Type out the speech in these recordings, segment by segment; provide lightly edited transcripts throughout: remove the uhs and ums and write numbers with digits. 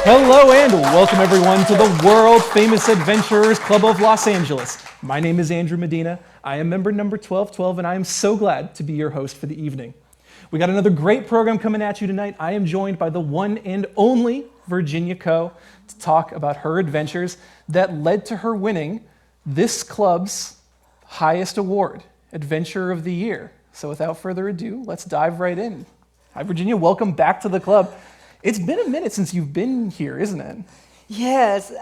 Hello and welcome everyone to the World Famous Adventurers Club of Los Angeles. My name is Andrew Medina. I am member number 1212 and I am so glad to be your host for the evening. We got another great program coming at you tonight. I am joined by the one and only Virginia Coe to talk about her adventures that led to her winning this club's highest award, Adventurer of the Year. So without further ado, let's dive right in. Hi Virginia, welcome back to the club. It's been a minute since you've been here, isn't it? Yes,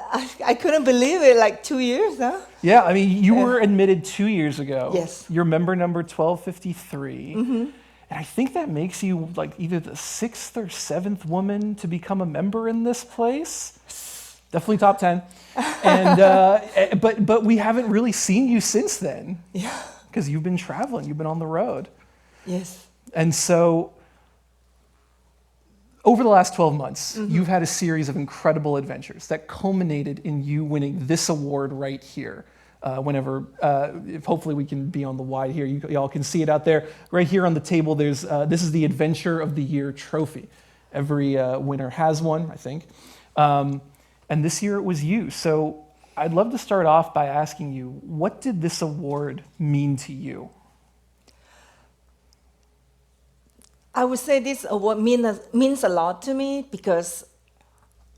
I couldn't believe it, like 2 years, huh? Yeah, I mean, you were admitted 2 years ago. Yes. You're member number 1253. Mm-hmm. And I think that makes you like either the 6th or 7th woman to become a member in this place. Definitely top 10. And but we haven't really seen you since then. Yeah. Because you've been traveling, you've been on the road. Yes. And so over the last 12 months, Mm-hmm. you've had a series of incredible adventures that culminated in you winning this award right here. If hopefully we can be on the wide here, y'all can see it out there. Right here on the table, there's this is the Adventure of the Year trophy. Every winner has one, I think. And this year it was you. So I'd love to start off by asking you, what did this award mean to you? I would say this award means a lot to me because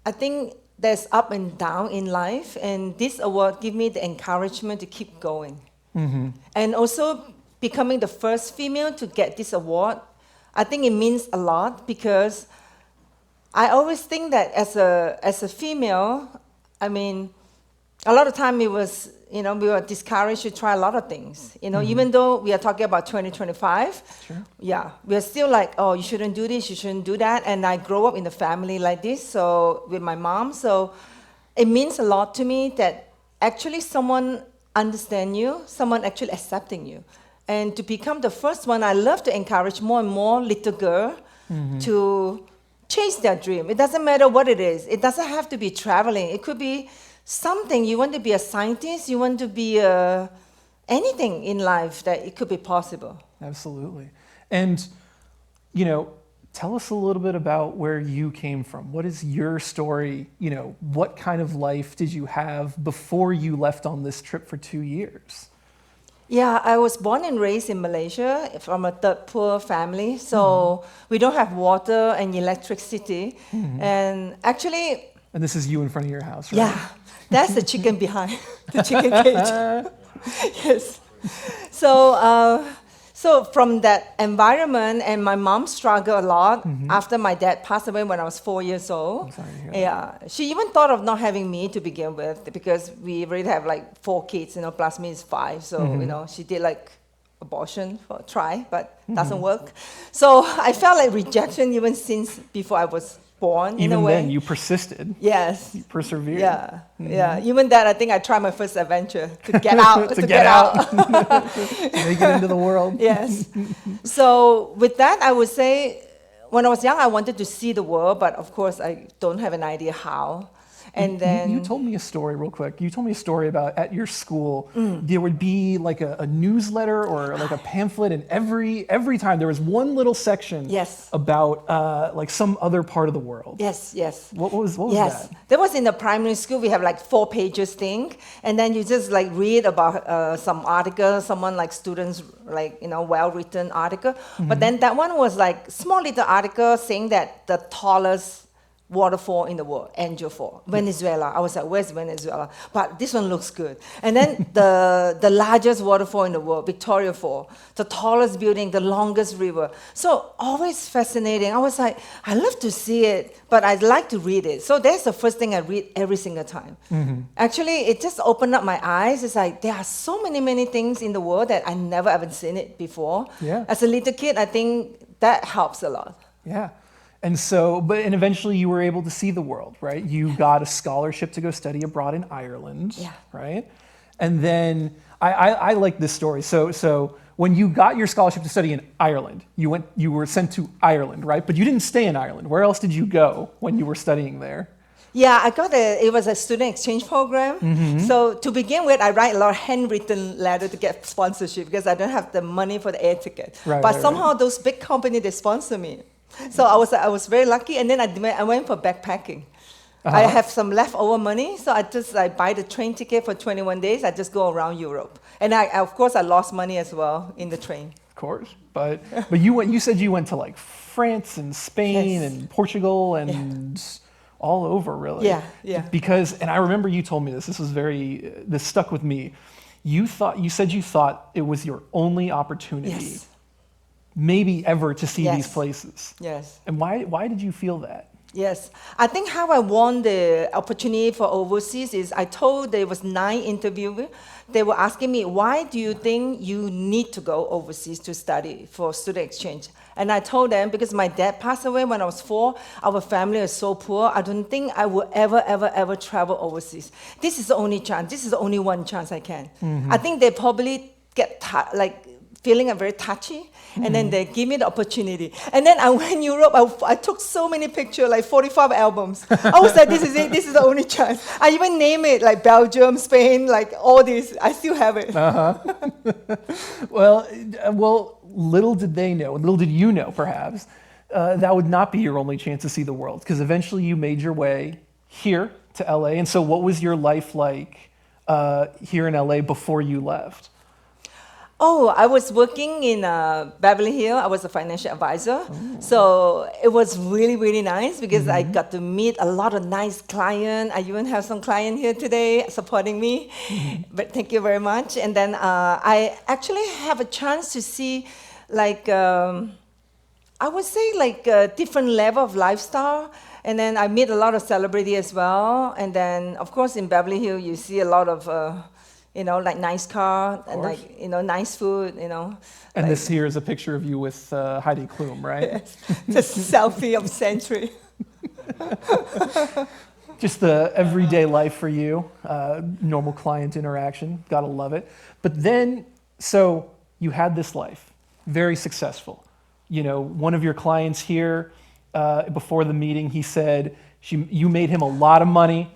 I think there's up and down in life, and this award gives me the encouragement to keep going. Mm-hmm. And also becoming the first female to get this award, I think it means a lot because I always think that as a female, I mean, a lot of time it was, we were discouraged to try a lot of things. Mm-hmm. Even though we are talking about 2025, Sure. yeah, we are still like, oh, you shouldn't do this, you shouldn't do that. And I grew up in a family like this, so with my mom. So it means a lot to me that actually someone understands you, someone actually accepting you. And to become the first one, I love to encourage more and more little girls to chase their dream. It doesn't matter what it is. It doesn't have to be traveling. It could be something. You want to be a scientist, you want to be anything in life that it could be possible. Absolutely. And, tell us a little bit about where you came from. What is your story? What kind of life did you have before you left on this trip for 2 years? Yeah, I was born and raised in Malaysia from a third poor family. So we don't have water and electricity. And actually... And this is you in front of your house, right? Yeah, that's the chicken behind the chicken cage. Yes. So from that environment, and my mom struggled a lot after my dad passed away when I was 4 years old. I'm sorry to hear Yeah, she even thought of not having me to begin with because we already have like 4 kids, plus me is 5. So she did like abortion for a try, but doesn't work. So I felt like rejection even since before I was born. Even in a way. then, you persisted. Yes. You persevered. Yeah, yeah. Even that, I think I tried my first adventure to get out. to get out. Make it into the world. Yes. So with that, I would say, when I was young, I wanted to see the world, but of course, I don't have an idea how. And then you told me a story real quick. You told me a story about at your school, there would be like a newsletter or like a pamphlet, and every time there was one little section about like some other part of the world. Yes, yes. What was yes. that? That was in the primary school. We have like 4 pages thing, and then you just like read about some article, someone like students like well-written article. But then that one was like small little article saying that the tallest waterfall in the world, Angel Fall, Venezuela. I was like, where's Venezuela? But this one looks good. And then the largest waterfall in the world, Victoria Fall, the tallest building, the longest river. So always fascinating. I was like, I love to see it, but I'd like to read it. So that's the first thing I read every single time. Actually, it just opened up my eyes. It's like, there are so many things in the world that I never ever seen it before. Yeah. As a little kid, I think that helps a lot. Yeah. And so, and eventually you were able to see the world, right? You got a scholarship to go study abroad in Ireland, right? And then I like this story. So when you got your scholarship to study in Ireland, you were sent to Ireland, right? But you didn't stay in Ireland. Where else did you go when you were studying there? Yeah, it was a student exchange program. So to begin with, I write a lot of handwritten letter to get sponsorship because I don't have the money for the air ticket. But somehow those big companies, they sponsor me. So I was very lucky, and then I went for backpacking. I have some leftover money, so I just buy the train ticket for 21 days. I just go around Europe. And of course, I lost money as well in the train. Of course, but you said you went to like France and Spain and Portugal and all over, really. Yeah. Because, and I remember you told me this. This stuck with me. You said you thought it was your only opportunity, maybe ever, to see these places. Yes. And why did you feel that? Yes, I think how I won the opportunity for overseas is I told there was 9 interviewers. They were asking me, why do you think you need to go overseas to study for student exchange? And I told them, because my dad passed away when I was 4, our family is so poor, I don't think I will ever travel overseas. This is the only chance. This is the only one chance I can. I think they probably get feeling very touchy, and then they give me the opportunity. And then I went Europe, I took so many pictures, like 45 albums. I was like, this is it, this is the only chance. I even name it like Belgium, Spain, like all this. I still have it. Well, little did you know perhaps, that would not be your only chance to see the world, because eventually you made your way here to LA. And so what was your life like here in LA before you left? Oh, I was working in Beverly Hills. I was a financial advisor. So it was really, really nice because I got to meet a lot of nice clients. I even have some clients here today supporting me. But thank you very much. And then I actually have a chance to see I would say a different level of lifestyle. And then I meet a lot of celebrities as well. And then, of course, in Beverly Hills, you see a lot of nice car and nice food, And this here is a picture of you with Heidi Klum, right? Yes. The selfie of century. Just the everyday life for you, normal client interaction, gotta love it. But then, so you had this life, very successful. One of your clients here, before the meeting, he said you made him a lot of money,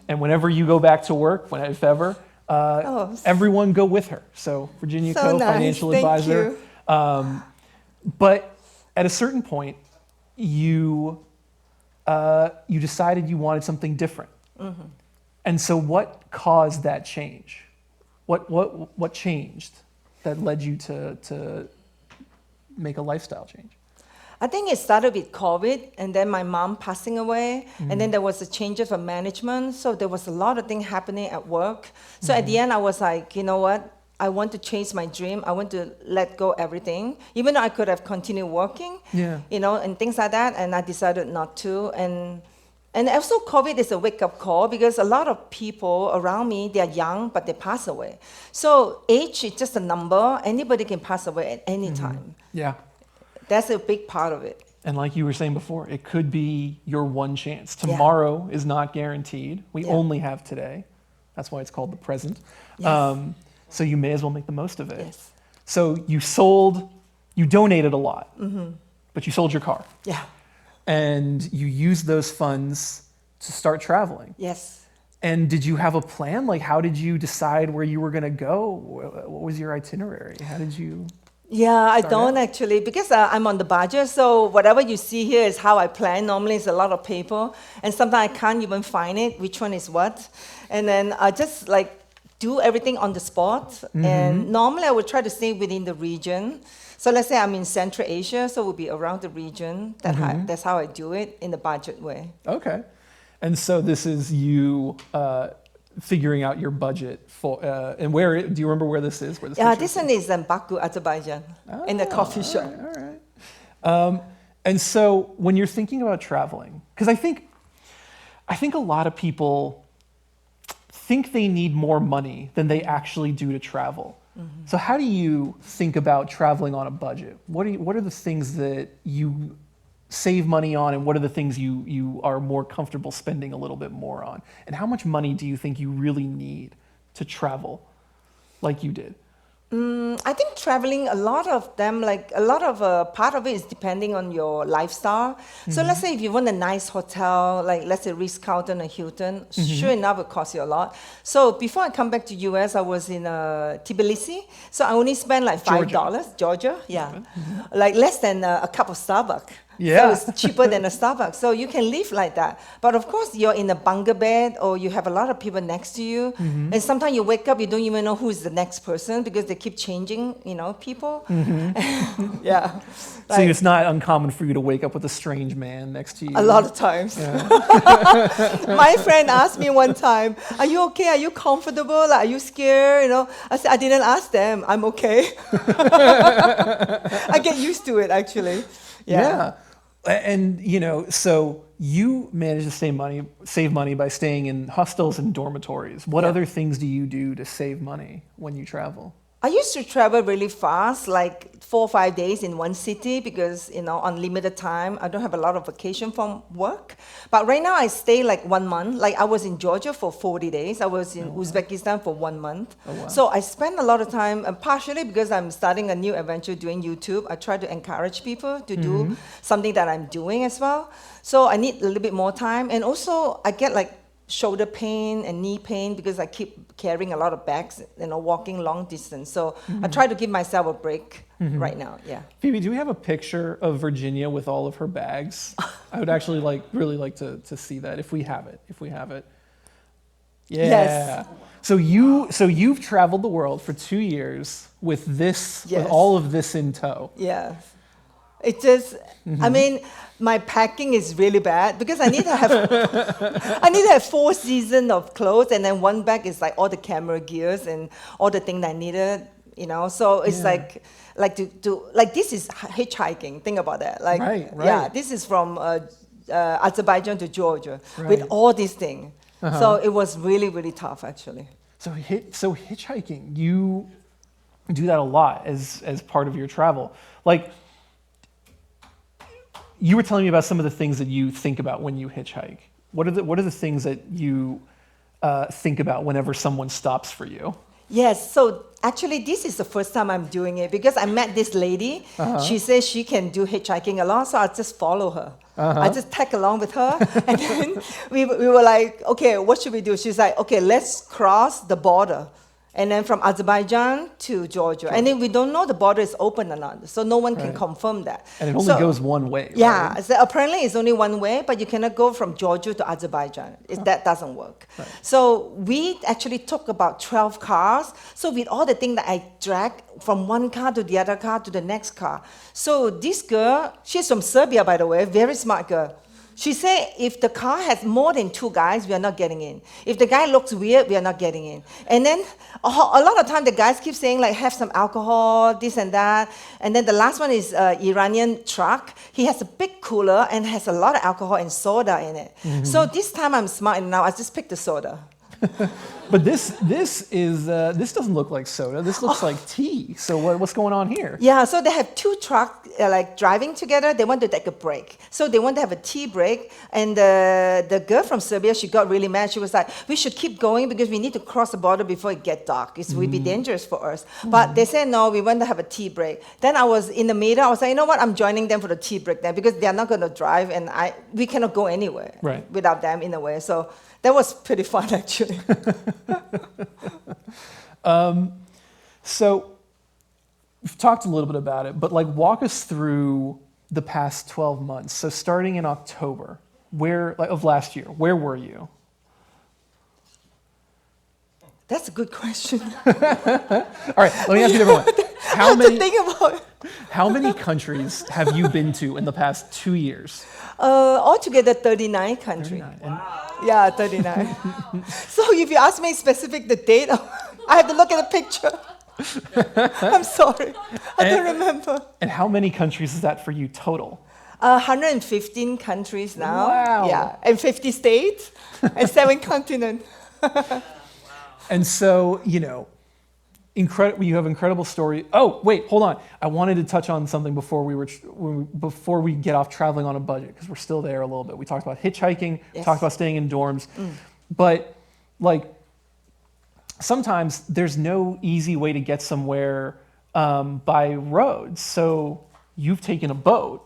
and whenever you go back to work, if ever, everyone go with her. So Virginia So Co, nice. financial Thank advisor. you. But at a certain point, you decided you wanted something different. And so what caused that change? What changed that led you to make a lifestyle change? I think it started with COVID, and then my mom passing away, and then there was a change of management, so there was a lot of things happening at work. So at the end, I was like, you know what? I want to chase my dream. I want to let go everything, even though I could have continued working, and things like that, and I decided not to. And also COVID is a wake-up call because a lot of people around me, they are young, but they pass away. So age is just a number. Anybody can pass away at any time. Yeah. That's a big part of it. And like you were saying before, it could be your one chance. Tomorrow is not guaranteed. We only have today. That's why it's called the present. Yes. So you may as well make the most of it. Yes. So you donated a lot, but you sold your car. Yeah. And you used those funds to start traveling. Yes. And did you have a plan? Like, how did you decide where you were going to go? What was your itinerary? How did you... Yeah, I don't actually, because I'm on the budget, so whatever you see here is how I plan. Normally it's a lot of paper, and sometimes I can't even find it, which one is what. And then I just do everything on the spot. And normally I would try to stay within the region. So let's say I'm in Central Asia, so it would be around the region. That's how I do it in the budget way. Okay. And so this is you figuring out your budget for, and where, do you remember where this is? This one is in Baku, Azerbaijan, in the coffee shop. All right. And so when you're thinking about traveling, because I think a lot of people think they need more money than they actually do to travel. So how do you think about traveling on a budget? What are the things that you save money on, and what are the things you are more comfortable spending a little bit more on? And how much money do you think you really need to travel like you did? I think traveling, a lot of part of it is depending on your lifestyle. So let's say if you want a nice hotel, like let's say Ritz-Carlton or Hilton, sure enough, it costs you a lot. So before I come back to US, I was in Tbilisi. So I only spent like $5, Georgia, yeah. Like less than a cup of Starbucks. Yeah. So it's cheaper than a Starbucks. So you can live like that. But of course, you're in a bunker bed or you have a lot of people next to you. And sometimes you wake up, you don't even know who is the next person because they keep changing, people. Yeah. So it's not uncommon for you to wake up with a strange man next to you. A lot of times. Yeah. My friend asked me one time, "Are you okay? Are you comfortable? Are you scared?" I said, "I didn't ask them. I'm okay." I get used to it, actually. Yeah. And, so you manage to save money by staying in hostels and dormitories. What other things do you do to save money when you travel? I used to travel really fast, like 4 or 5 days in one city because, on limited time, I don't have a lot of vacation from work. But right now I stay like 1 month. Like I was in Georgia for 40 days. I was in Uzbekistan for 1 month. Oh, wow. So I spend a lot of time, and partially because I'm starting a new adventure doing YouTube, I try to encourage people to do something that I'm doing as well. So I need a little bit more time. And also I get like shoulder pain and knee pain because I keep carrying a lot of bags, walking long distance. So I try to give myself a break right now. Yeah. Phoebe, do we have a picture of Virginia with all of her bags? I would actually really like to see that if we have it. Yeah. Yes. So you've traveled the world for 2 years with with all of this in tow. Yeah. It just, I mean, my packing is really bad because I need to have 4 seasons of clothes, and then one bag is like all the camera gears and all the things I needed, So it's like this is hitchhiking. Think about that. Like, right. Yeah, this is from Azerbaijan to Georgia with all these things. So it was really, really tough, actually. So hitchhiking, you do that a lot as part of your travel. Like, you were telling me about some of the things that you think about when you hitchhike. What are the things that you think about whenever someone stops for you? Yes, so actually this is the first time I'm doing it because I met this lady. She says she can do hitchhiking a lot, so I just follow her. I just tag along with her, and then we were like, okay, what should we do? She's like, okay, let's cross the border. And then from Azerbaijan to Georgia. And then we don't know the border is open or not, so no one can confirm that. And it only goes one way, Yeah, right? so apparently it's only one way, but you cannot go from Georgia to Azerbaijan. That doesn't work. Right. So we actually took about 12 cars. So with all the things that I dragged from one car to the other car to the next car. So this girl, she's from Serbia, by the way, very smart girl. She said, if the car has more than 2 guys, we are not getting in. If the guy looks weird, we are not getting in. And then a lot of time, the guys keep saying, like, have some alcohol, this and that. And then the last one is Iranian truck. He has a big cooler and has a lot of alcohol and soda in it. So this time I'm smart enough, I just picked the soda. But this doesn't look like soda. This looks like tea. So what's going on here? Yeah, so they have 2 trucks driving together. They want to take a break. So they want to have a tea break. And the girl from Serbia, she got really mad. She was like, we should keep going because we need to cross the border before it gets dark. It will be dangerous for us. But they said, no, we want to have a tea break. Then I was in the middle. I was like, you know what? I'm joining them for the tea break then because they're not going to drive and we cannot go anywhere without them in a way. So that was pretty fun, actually. So we've talked a little bit about it, but walk us through the past 12 months. So starting in October, of last year, where were you? That's a good question. All right, let me ask you a different one. How many countries have you been to in the past 2 years? Altogether 39 countries. 39. Wow. Yeah, 39. So if you ask me specific the date, I have to look at the picture. I'm sorry, I don't remember. And how many countries is that for you total? 115 countries now. Wow. Yeah, and 50 states and 7 continents. And so, you have incredible story. Oh, wait, hold on. I wanted to touch on something before we get off traveling on a budget, because we're still there a little bit. We talked about hitchhiking, we talked about staying in dorms, but sometimes there's no easy way to get somewhere by road. So you've taken a boat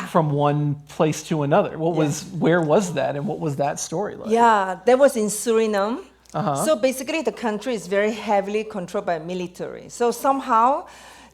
from one place to another. Where was that, and what was that story like? Yeah, that was in Suriname. So basically, the country is very heavily controlled by military. So somehow,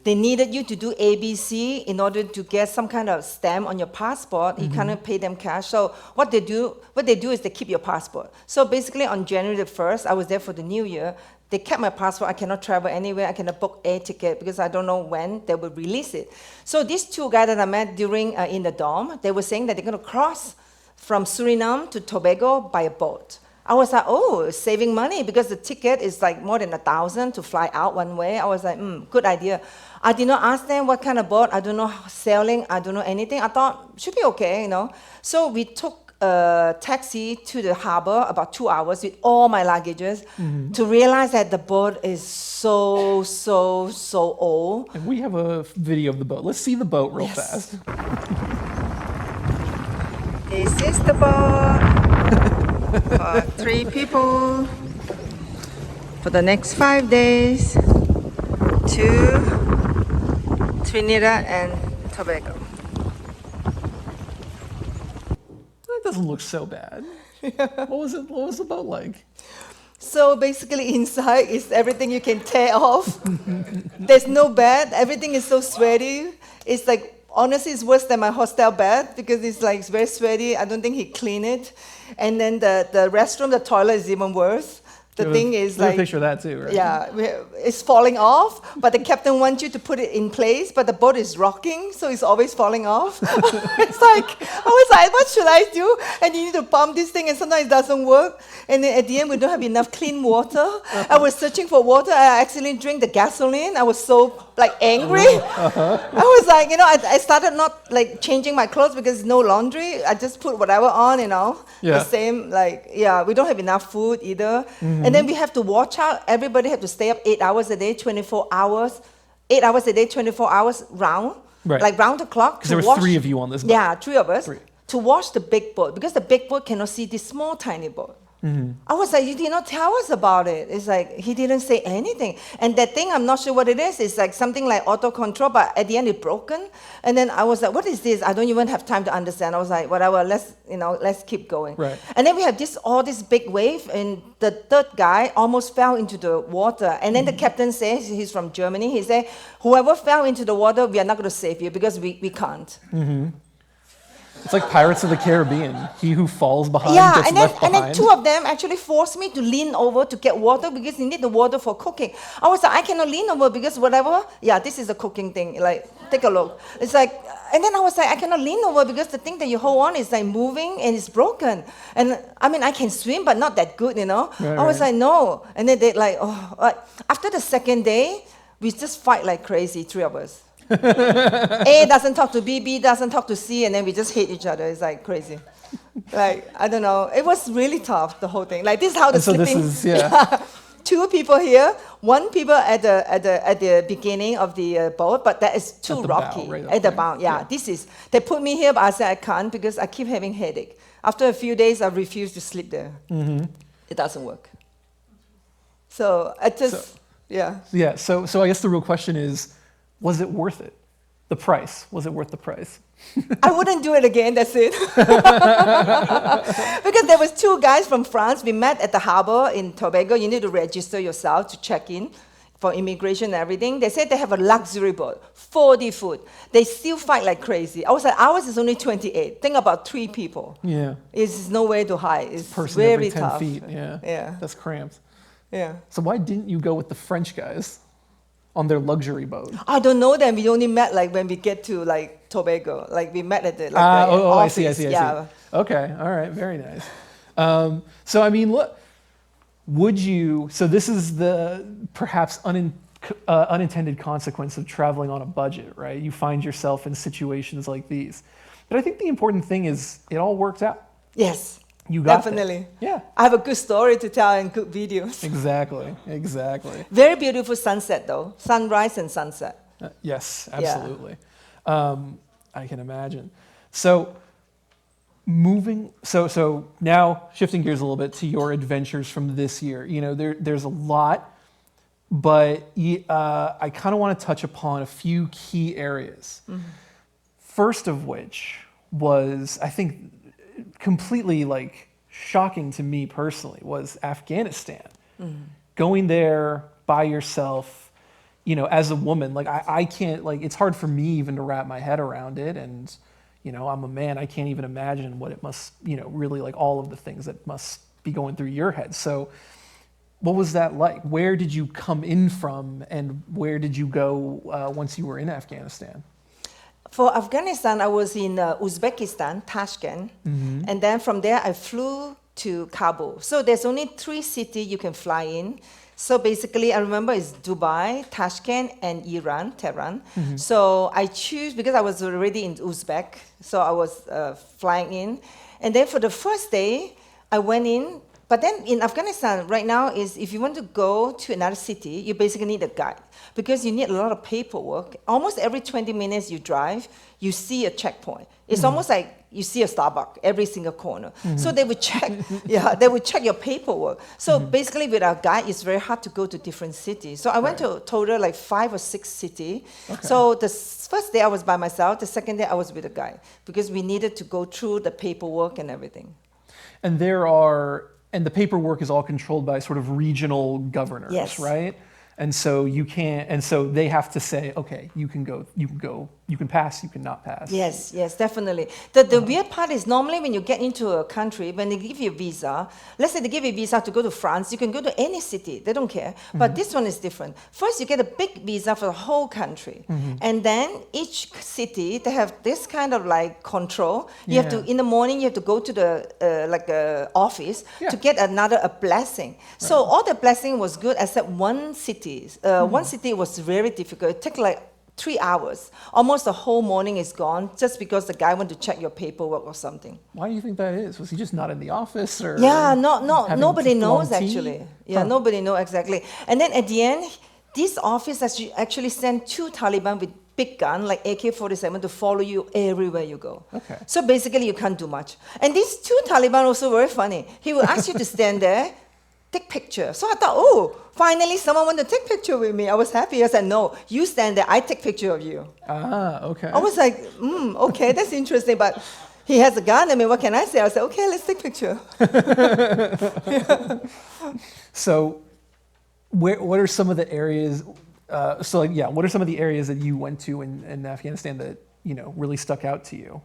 they needed you to do ABC in order to get some kind of stamp on your passport. You cannot pay them cash. So what they do is they keep your passport. So basically on January the 1st, I was there for the New Year. They kept my passport. I cannot travel anywhere. I cannot book air ticket because I don't know when they will release it. So these two guys that I met during in the dorm, they were saying that they're going to cross from Suriname to Tobago by a boat. I was like, oh, saving money because the ticket is like more than 1,000 to fly out one way. I was like, good idea. I did not ask them what kind of boat. I don't know sailing. I don't know anything. I thought should be okay, So we took a taxi to the harbor about 2 hours with all my luggages to realize that the boat is so old. And we have a video of the boat. Let's see the boat real fast. This is the boat for 3 people for the next 5 days to Trinidad and Tobago. That doesn't look so bad. What was the boat like? So basically inside is everything you can tear off. There's no bed. Everything is so sweaty. It's like, honestly, it's worse than my hostel bed because it's like very sweaty. I don't think he cleaned it. And then the restroom, the toilet is even worse. The thing is like... a picture of that too, right? Yeah, it's falling off, but the captain wants you to put it in place, but the boat is rocking, so it's always falling off. I was like, what should I do? And you need to pump this thing, and sometimes it doesn't work. And then at the end, we don't have enough clean water. I was searching for water. I accidentally drank the gasoline. I was so angry. I was like, I started not changing my clothes because there's no laundry. I just put whatever on, Yeah. The same, we don't have enough food either. And then we have to watch out. Everybody have to stay up 8 hours a day, 24 hours. 8 hours a day, 24 hours round. Right. Like round the clock. Because there were 3 of you on this boat. Yeah, 3 of us. 3. To watch the big boat. Because the big boat cannot see this small, tiny boat. I was like, you did not tell us about it. It's like, he didn't say anything. And that thing, I'm not sure what it is. It's like something like auto control, but at the end it's broken. And then I was like, what is this? I don't even have time to understand. I was like, whatever, let's keep going. Right. And then we have all this big wave, and the third guy almost fell into the water. And then the captain says, he's from Germany, he said, whoever fell into the water, we are not going to save you because we can't. It's like Pirates of the Caribbean. He who falls behind gets left behind. And then 2 of them actually forced me to lean over to get water because you need the water for cooking. I was like, I cannot lean over because whatever. Yeah, this is a cooking thing. Take a look. It's like, and then I was like, I cannot lean over because the thing that you hold on is moving and it's broken. And I can swim, but not that good, Right, I was like, no. And then they after the second day, we just fight like crazy, 3 of us. A doesn't talk to B, B doesn't talk to C, and then we just hate each other. It's like crazy. I don't know. It was really tough, the whole thing. This is how the sleeping... This is, 2 people here, 1 people at the beginning of the boat, but that is too rocky. At the bow, yeah. This is... They put me here, but I said I can't because I keep having headache. After a few days, I refuse to sleep there. It doesn't work. So I just... Yeah. Yeah, so I guess the real question is, was it worth it? The price. Was it worth the price? I wouldn't do it again, that's it. Because there was 2 guys from France. We met at the harbor in Tobago. You need to register yourself to check in for immigration and everything. They said they have a luxury boat, 40 foot. They still fight like crazy. I was like, ours is only 28. Think about 3 people. Yeah. It's no way to hide. It's Person very every 10 tough. feet. Yeah. Yeah. That's cramped. Yeah. So why didn't you go with the French guys on their luxury boat? I don't know them. We only met when we get to Tobago. We met at the the I office. see. Yeah. Okay, all right, very nice. So look, would you? So this is the perhaps unintended consequence of traveling on a budget, right? You find yourself in situations like these, but I think the important thing is it all worked out. Yes. You got definitely. There. Yeah. I have a good story to tell and good videos. Exactly. Very beautiful sunset though, sunrise and sunset. Yes, absolutely. Yeah. I can imagine. So so now shifting gears a little bit to your adventures from this year. There's a lot, but I kind of want to touch upon a few key areas. First of which was, I think, completely shocking to me personally was Afghanistan. Going there by yourself, as a woman, like I can't, like, it's hard for me even to wrap my head around it. And, I'm a man, I can't even imagine what it must, really, like, all of the things that must be going through your head. So what was that like? Where did you come in from, and where did you go once you were in Afghanistan? For Afghanistan, I was in Uzbekistan, Tashkent, and then from there I flew to Kabul. So there's only 3 cities you can fly in. So basically, I remember it's Dubai, Tashkent, and Iran, Tehran. So I choose, because I was already in Uzbek, so I was flying in. And then for the first day, I went in. But then in Afghanistan, right now, is if you want to go to another city, you basically need a guide, because you need a lot of paperwork. Almost every 20 minutes you drive, you see a checkpoint. It's almost like you see a Starbucks every single corner. So they would check, they would check your paperwork. So basically, with our guide, it's very hard to go to different cities. So I went to total like 5 or 6 cities. Okay. So the first day I was by myself. The second day I was with a guide, because we needed to go through the paperwork and everything. And the paperwork is all controlled by sort of regional governors, yes, right? And so you can't, and so they have to say, okay, you can go, you can pass, you cannot pass. Yes, definitely. The weird part is normally when you get into a country, when they give you a visa, let's say they give you a visa to go to France, you can go to any city, they don't care. But this one is different. First, you get a big visa for the whole country. And then each city, they have this kind of like control. You have to, in the morning, you have to go to the office to get a blessing. So all the blessing was good except one city. One city was very difficult. It took like 3 hours. Almost the whole morning is gone just because the guy wanted to check your paperwork or something. Why do you think that is? Was he just not in the office, or? Yeah, nobody knows actually. Yeah, nobody knows exactly. And then at the end, this office actually sent 2 Taliban with big gun, like AK-47, to follow you everywhere you go. Okay. So basically, you can't do much. And these 2 Taliban also very funny. He will ask you to stand there, take picture. So I thought, oh, finally someone wanted to take picture with me. I was happy. I said, no, you stand there, I take picture of you. Ah, okay. I was like, okay, that's interesting. But he has a gun. I mean, what can I say? I said, okay, let's take picture. So what are some of the areas, what are some of the areas that you went to in Afghanistan that, really stuck out to you?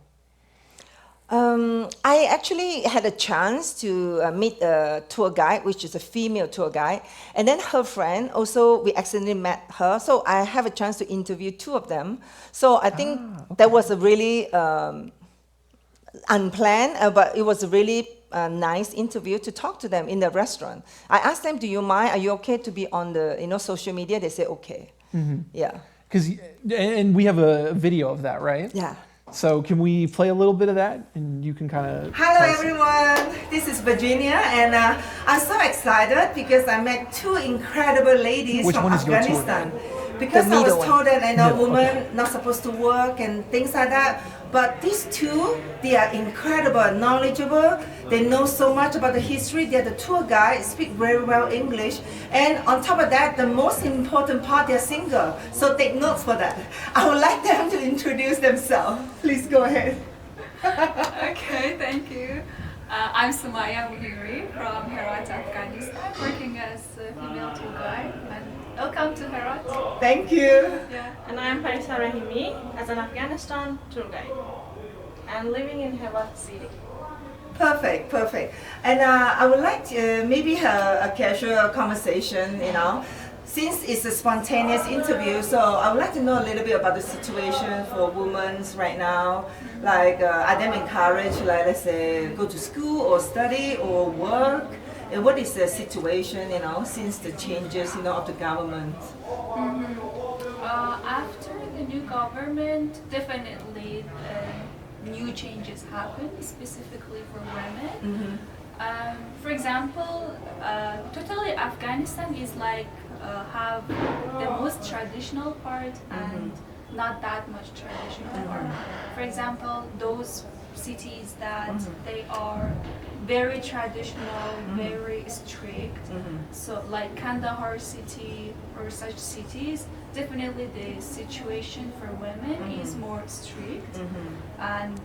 I actually had a chance to meet a tour guide, which is a female tour guide. And then her friend, also, we accidentally met her. So I have a chance to interview 2 of them. So I think that was a really unplanned, but it was a really nice interview to talk to them in the restaurant. I asked them, do you mind? Are you okay to be on the social media? They said, okay. Yeah. And we have a video of that, right? Yeah. So can we play a little bit of that, and you can kind of... Hello everyone, this is Virginia, and I'm so excited because I met 2 incredible ladies from Afghanistan. Because I was told that a woman not supposed to work and things like that. But these 2, they are incredible, knowledgeable. They know so much about the history. They're the tour guide, speak very well English. And on top of that, the most important part, they're single. So take notes for that. I would like them to introduce themselves. Please go ahead. Okay, thank you. I'm Sumaya Muhiri from Herat, Afghanistan, working as a female tour guide. And welcome to Herat. Thank you. Yeah. And I'm Parisa Rahimi as an Afghanistan tour guide. I'm living in Herat city. Perfect. And I would like to maybe have a casual conversation, Since it's a spontaneous interview, so I would like to know a little bit about the situation for women right now. Like, are they encouraged, like, let's say, go to school or study or work? And what is the situation, since the changes, of the government? After the new government, definitely new changes happen, specifically for women. For example, totally Afghanistan is like have the most traditional part and not that much traditional part. For example, those cities that they are very traditional, very strict. So like Kandahar city or such cities, definitely the situation for women is more strict. And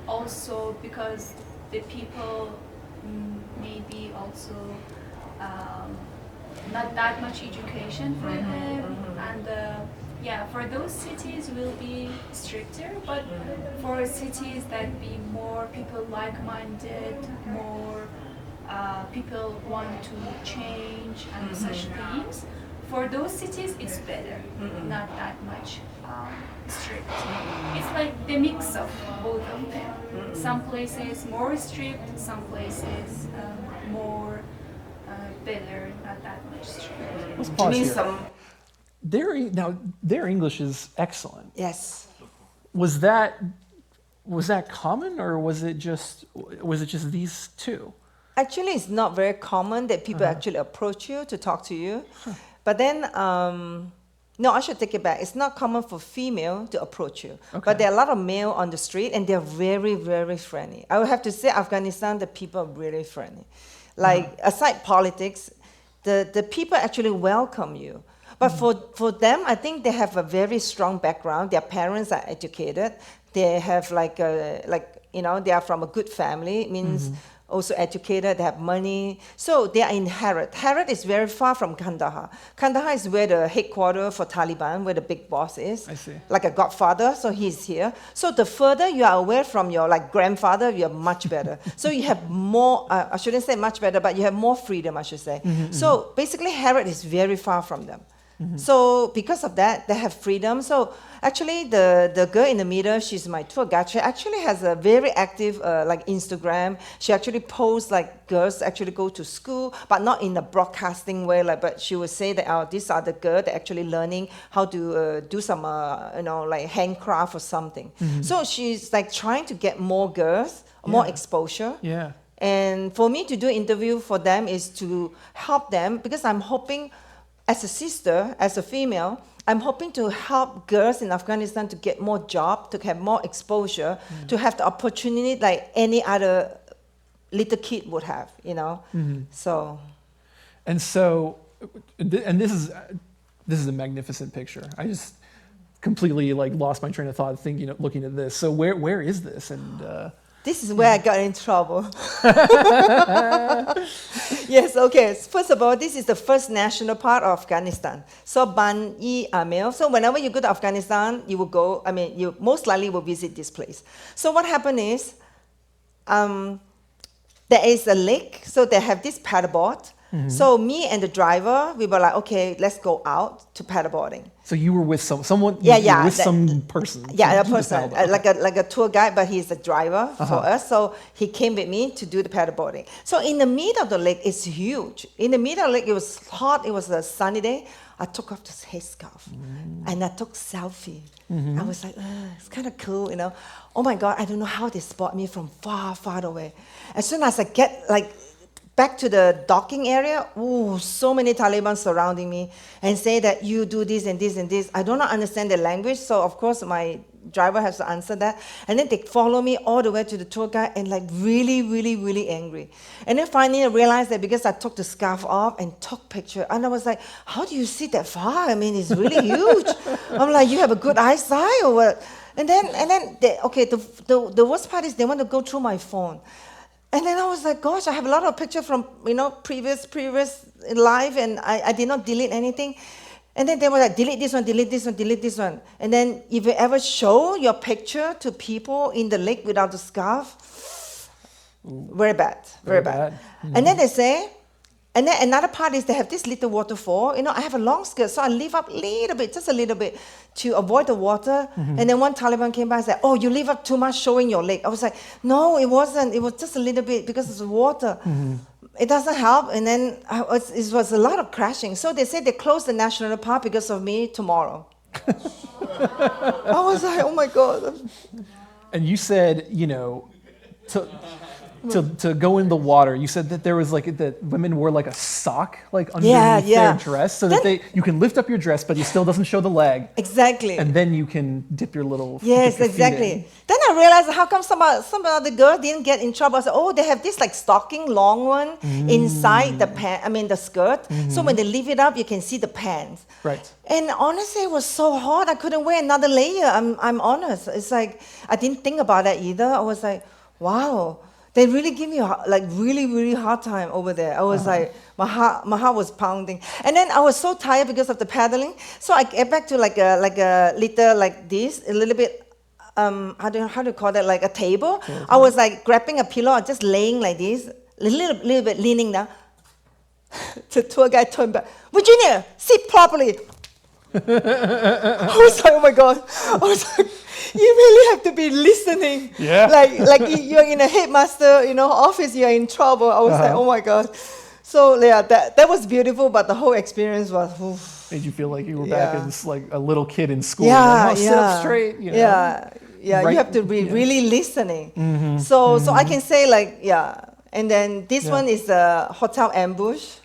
also because the people maybe also not that much education for them, and yeah, for those cities will be stricter, but for cities that be more people like-minded, more people want to change and such things, for those cities it's better, not that much strict. It's like the mix of both of them. Some places more strict, some places more better, not that much strict. Let's pause mean here. some Their English is excellent. yes. Was that common, or was it just these two? Actually, it's not very common that people actually approach you to talk to you. But then, no, I should take it back. It's not common for female to approach you. Okay. But there are a lot of male on the street, and they're very, very friendly. I would have to say Afghanistan, the people are really friendly. Like, aside politics, the people actually welcome you. But for them, I think they have a very strong background. Their parents are educated. They have they are from a good family. It means also educated, they have money. So they are in Herat. Herat is very far from Kandahar. Kandahar is where the headquarters for Taliban, where the big boss is. I see. Like a godfather, so he's here. So the further you are away from your grandfather, you're much better. So you have more, I shouldn't say much better, but you have more freedom, I should say. So basically Herat is very far from them. So because of that, they have freedom. So actually, the girl in the middle, she's my tour guide. She actually has a very active Instagram. She actually posts girls actually go to school, but not in a broadcasting way. But she would say that these are the girls that actually learning how to do some handcraft or something. So she's trying to get more girls, more exposure. Yeah. And for me to do interview for them is to help them, because I'm hoping, as a sister, as a female, I'm hoping to help girls in Afghanistan to get more job, to have more exposure, to have the opportunity like any other little kid would have, So. And so, and this is a magnificent picture. I just completely lost my train of thought thinking, looking at this. So where is this? And this is where I got in trouble. Yes, okay. First of all, this is the first national park of Afghanistan. So Ban-e-Amil. So whenever you go to Afghanistan, you will go, you most likely will visit this place. So what happened is, there is a lake, so they have this paddleboard. So me and the driver, we were like, okay, let's go out to paddleboarding. so you were with someone? Yeah, you were with that- some person. Yeah, to a do the person, paddleboard. like a tour guide, but he's a driver for us. So he came with me to do the paddleboarding. So in the middle of the lake, it's huge. In the middle of the lake, it was hot. It was a sunny day. I took off this headscarf and I took selfie. I was like, it's kind of cool, Oh my God, I don't know how they spot me from far, far away. As soon as I get back to the docking area, so many Taliban surrounding me and say that you do this and this and this. I do not understand the language, so of course my driver has to answer that. And then they follow me all the way to the tour guide and really, really, really angry. And then finally I realized that because I took the scarf off and took picture, and I was like, how do you see that far? It's really huge. I'm like, you have a good eyesight or what? And then the worst part is they want to go through my phone. And then I was like, gosh, I have a lot of pictures from, previous life, and I did not delete anything. And then they were like, delete this one, delete this one, delete this one. And then if you ever show your picture to people in the lake without the scarf, very bad, very bad. And then they say, and then another part is they have this little waterfall. I have a long skirt, so I lift up a little bit, just a little bit, to avoid the water. And then one Taliban came by and said, oh, you lift up too much showing your leg. I was like, no, it wasn't. It was just a little bit because it's water. It doesn't help. And then it was a lot of crashing. So they said they closed the national park because of me tomorrow. I was like, oh my God. And you said, to go in the water, you said that there was that women wore a sock underneath their dress, so that you can lift up your dress, but it still doesn't show the leg. Exactly. And then you can dip your little Yes, dip your feet exactly. in. Then I realized how come some of the girls didn't get in trouble. I said, oh, they have this stocking long one inside the the skirt. So when they lift it up, you can see the pants. Right. And honestly, it was so hot. I couldn't wear another layer. I'm honest. It's like I didn't think about that either. I was like, wow. They really give me really hard time over there. I was like, my heart was pounding. And then I was so tired because of the paddling. So I get back to like a little like this, a little bit, how do you call that, like a table. I was like grabbing a pillow, just laying like this, a little bit leaning down. The tour guide turned back. Virginia, sit properly. I was like, oh my God. I was like, you really have to be listening. Yeah. Like you're in a headmaster, office, you're in trouble. I was like, oh my God. So yeah, that was beautiful, but the whole experience was, oof. Made you feel like you were back as like a little kid in school. Yeah, like, sit up straight. Yeah, right, you have to be really listening. Mm-hmm. So I can say like, and then this one is a hotel ambush.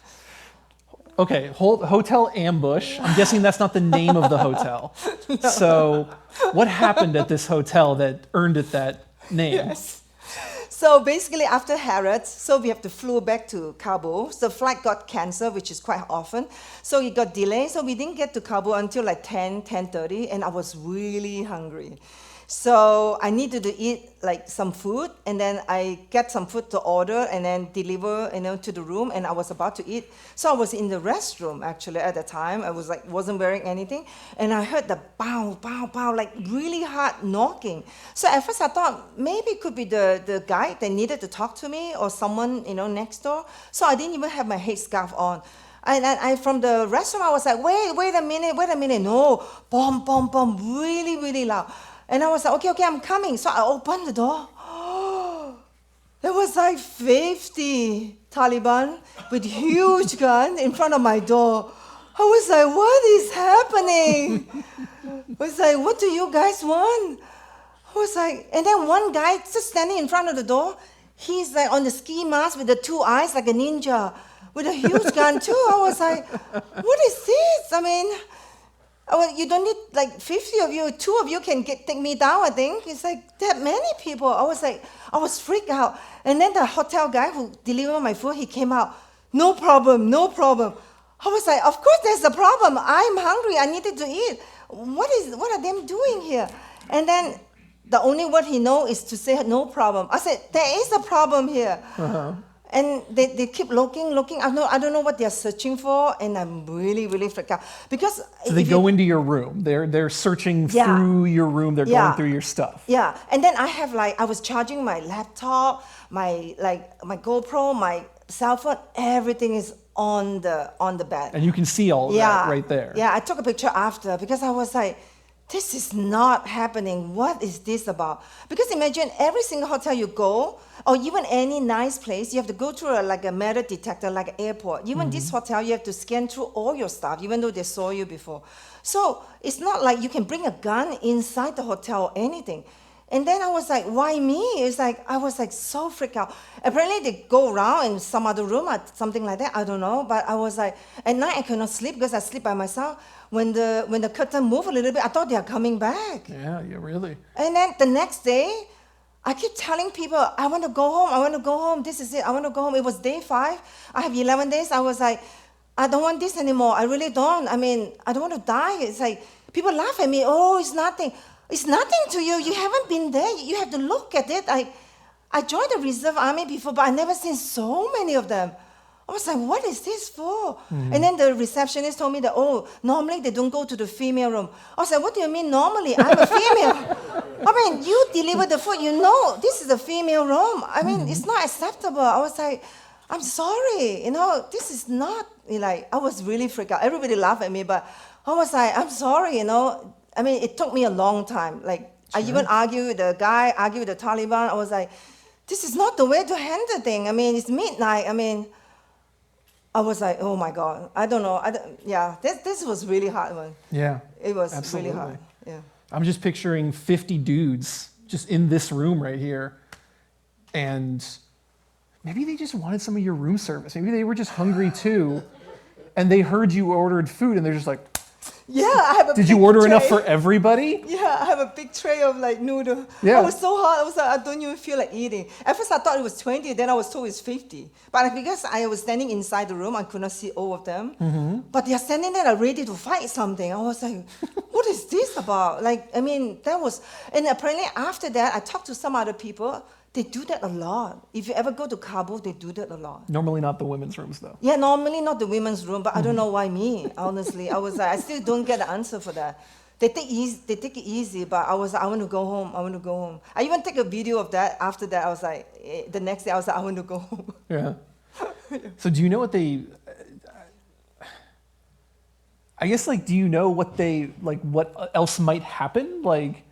Okay, Hotel Ambush. I'm guessing that's not the name of the hotel. No. So what happened at this hotel that earned it that name? Yes. So basically after Harrods, so we have to flew back to Kabul. So the flight got canceled, which is quite often. So it got delayed. So we didn't get to Kabul until like 10:30, and I was really hungry. So I needed to eat like some food, and then I get some food to order and then deliver, to the room, and I was about to eat. So I was in the restroom actually at the time. I was like, wasn't wearing anything, and I heard the pow, pow, pow, like really hard knocking. So at first I thought maybe it could be the guy that needed to talk to me or someone, next door. So I didn't even have my headscarf on. And I from the restroom, I was like, wait a minute. No, bomb, bomb, bomb, really, really loud. And I was like, okay, I'm coming. So I opened the door. There was like 50 Taliban with huge guns in front of my door. I was like, what is happening? I was like, what do you guys want? I was like, and then one guy just standing in front of the door. He's like on the ski mask with the two eyes like a ninja with a huge gun too. I was like, what is this? I mean, you don't need like 50 of you. 2 of you can take me down, I think. It's like that many people. I was freaked out. And then the hotel guy who delivered my food, he came out. No problem. I was like, of course there's a problem. I'm hungry. I needed to eat. What are them doing here? And then the only word he knows is to say no problem. I said, there is a problem here. Uh-huh. And they keep looking. I don't know what they're searching for, and I'm really, really freaked out. Because so they go into your room. They're searching through your room. They're going through your stuff. Yeah, and then I was charging my laptop, my GoPro, my cell phone. Everything is on the bed. And you can see all of that right there. Yeah, I took a picture after because I was like, this is not happening. What is this about? Because imagine every single hotel you go, or even any nice place, you have to go through a metal detector, like an airport. Even this hotel, you have to scan through all your stuff, even though they saw you before. So it's not like you can bring a gun inside the hotel or anything. And then I was like, why me? It's like, I was like so freaked out. Apparently they go around in some other room or something like that, I don't know. But I was like, at night I cannot sleep because I sleep by myself. When the curtain moved a little bit, I thought they are coming back. Yeah, really. And then the next day, I keep telling people, I want to go home, this is it, I want to go home. It was day 5, I have 11 days. I was like, I don't want this anymore, I really don't. I mean, I don't want to die. It's like, people laugh at me, oh, it's nothing. It's nothing to you, you haven't been there, you have to look at it. I joined the reserve army before, but I never seen so many of them. I was like, what is this for? Mm-hmm. And then the receptionist told me that, normally they don't go to the female room. I was like, what do you mean normally? I'm a female. I mean, you deliver the food, this is the female room. I mean, it's not acceptable. I was like, I'm sorry, this is not, I was really freaked out. Everybody laughed at me, but I was like, I'm sorry, I mean, it took me a long time. I even argued with the guy, argued with the Taliban. I was like, this is not the way to handle things. I mean, it's midnight. I mean, I was like, oh my God, I don't know. This was really hard one. Yeah. It was absolutely. really hard. Yeah. I'm just picturing 50 dudes just in this room right here. And maybe they just wanted some of your room service. Maybe they were just hungry too. And they heard you ordered food and they're just like, yeah, I have a Did you order enough for everybody? Yeah, I have a big tray of noodle. Yeah. I was so hot, I was like, I don't even feel like eating. At first I thought it was 20, then I was told it's 50. But because I was standing inside the room, I could not see all of them. Mm-hmm. But they're standing there ready to fight something. I was like, what is this about? And apparently after that, I talked to some other people. They do that a lot. If you ever go to Kabul, they do that a lot. Normally not the women's rooms, though. Yeah, normally not the women's room, but I don't know why me, honestly. I was like, I still don't get the answer for that. They take it easy, but I was like, I want to go home, I want to go home. I even take a video of that. After that, I was like, the next day I was like, I want to go home. Yeah. So do you know what they, I guess, like, do you know what they, like, what else might happen? Like,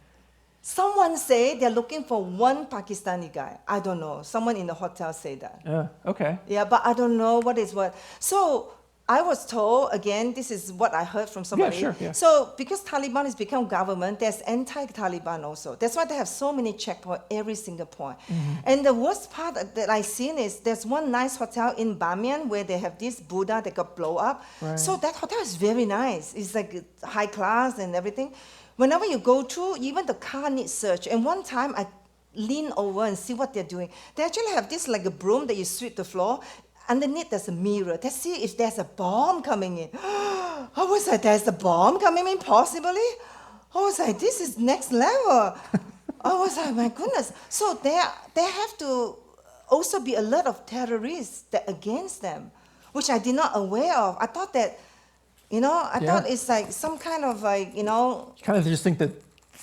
Someone say they're looking for one Pakistani guy. I don't know. Someone in the hotel say that. okay. Yeah, but I don't know what is what. So I was told, again, this is what I heard from somebody. sure, yeah. So because Taliban has become government, there's anti-Taliban also. That's why they have so many checkpoints every single point. And the worst part that I seen is there's one nice hotel in Bamiyan where they have this Buddha that got blow up. Right. So that hotel is very nice. It's like high class and everything. Whenever you go through, even the car needs search. And one time I lean over and see what they're doing. They actually have this like a broom that you sweep the floor. Underneath there's a mirror. Let's see if there's a bomb coming in. I was like, there's a bomb coming in possibly? I was like, this is next level. I was like, my goodness. So there have to also be a lot of terrorists that against them, which I did not aware of. I thought that, I thought it's like some kind of like, You kind of just think that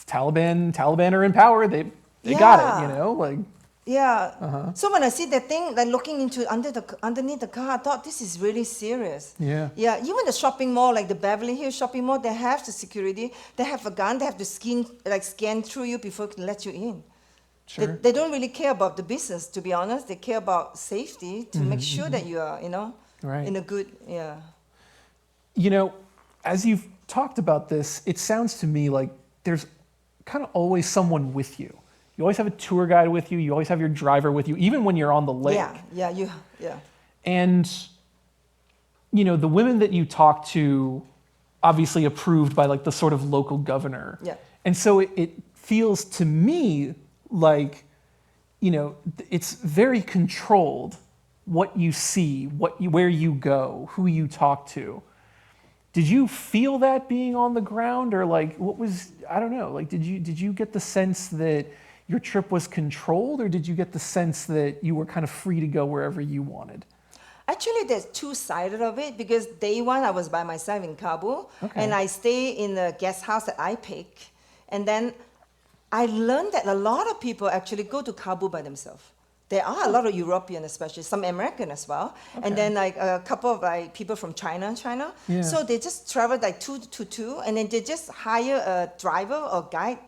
Taliban are in power. They got it, like. Yeah. So when I see that thing, like looking into underneath the car, I thought this is really serious. Yeah. Yeah. Even the shopping mall, like the Beverly Hills shopping mall, they have the security. They have a gun. They have to scan through you before they can let you in. Sure. They don't really care about the business, to be honest. They care about safety to make sure that you are, Right. in a good, As you've talked about this, it sounds to me like there's kind of always someone with you. You always have a tour guide with you. You always have your driver with you, even when you're on the lake. Yeah. And, the women that you talk to, obviously approved by like the sort of local governor. Yeah. And so it feels to me like, it's very controlled what you see, where you go, who you talk to. Did you feel that being on the ground, or like I don't know, like did you get the sense that your trip was controlled, or did you get the sense that you were kind of free to go wherever you wanted? Actually, there's two sides of it, because day one I was by myself in Kabul, and I stay in the guest house that I pick, and then I learned that a lot of people actually go to Kabul by themselves. There are a lot of European, especially some American as well, and then like a couple of like people from China. Yeah. So they just travel like two, and then they just hire a driver or guide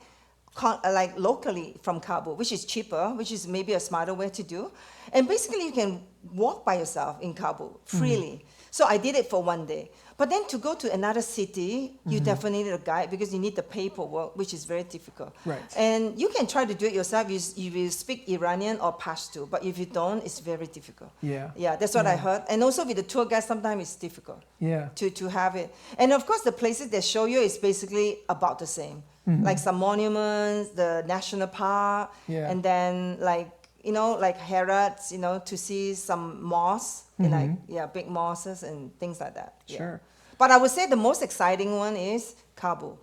like locally from Kabul, which is cheaper, which is maybe a smarter way to do. And basically you can walk by yourself in Kabul freely. So I did it for one day. But then to go to another city, you definitely need a guide, because you need the paperwork, which is very difficult. Right. And you can try to do it yourself if you speak Iranian or Pashto, but if you don't, it's very difficult. Yeah. Yeah, that's what I heard. And also with the tour guide, sometimes it's difficult to have it. And of course, the places they show you is basically about the same. Like some monuments, the national park, and then like Herat, to see some mosques, and big mosques and things like that. Sure. But I would say the most exciting one is Kabul.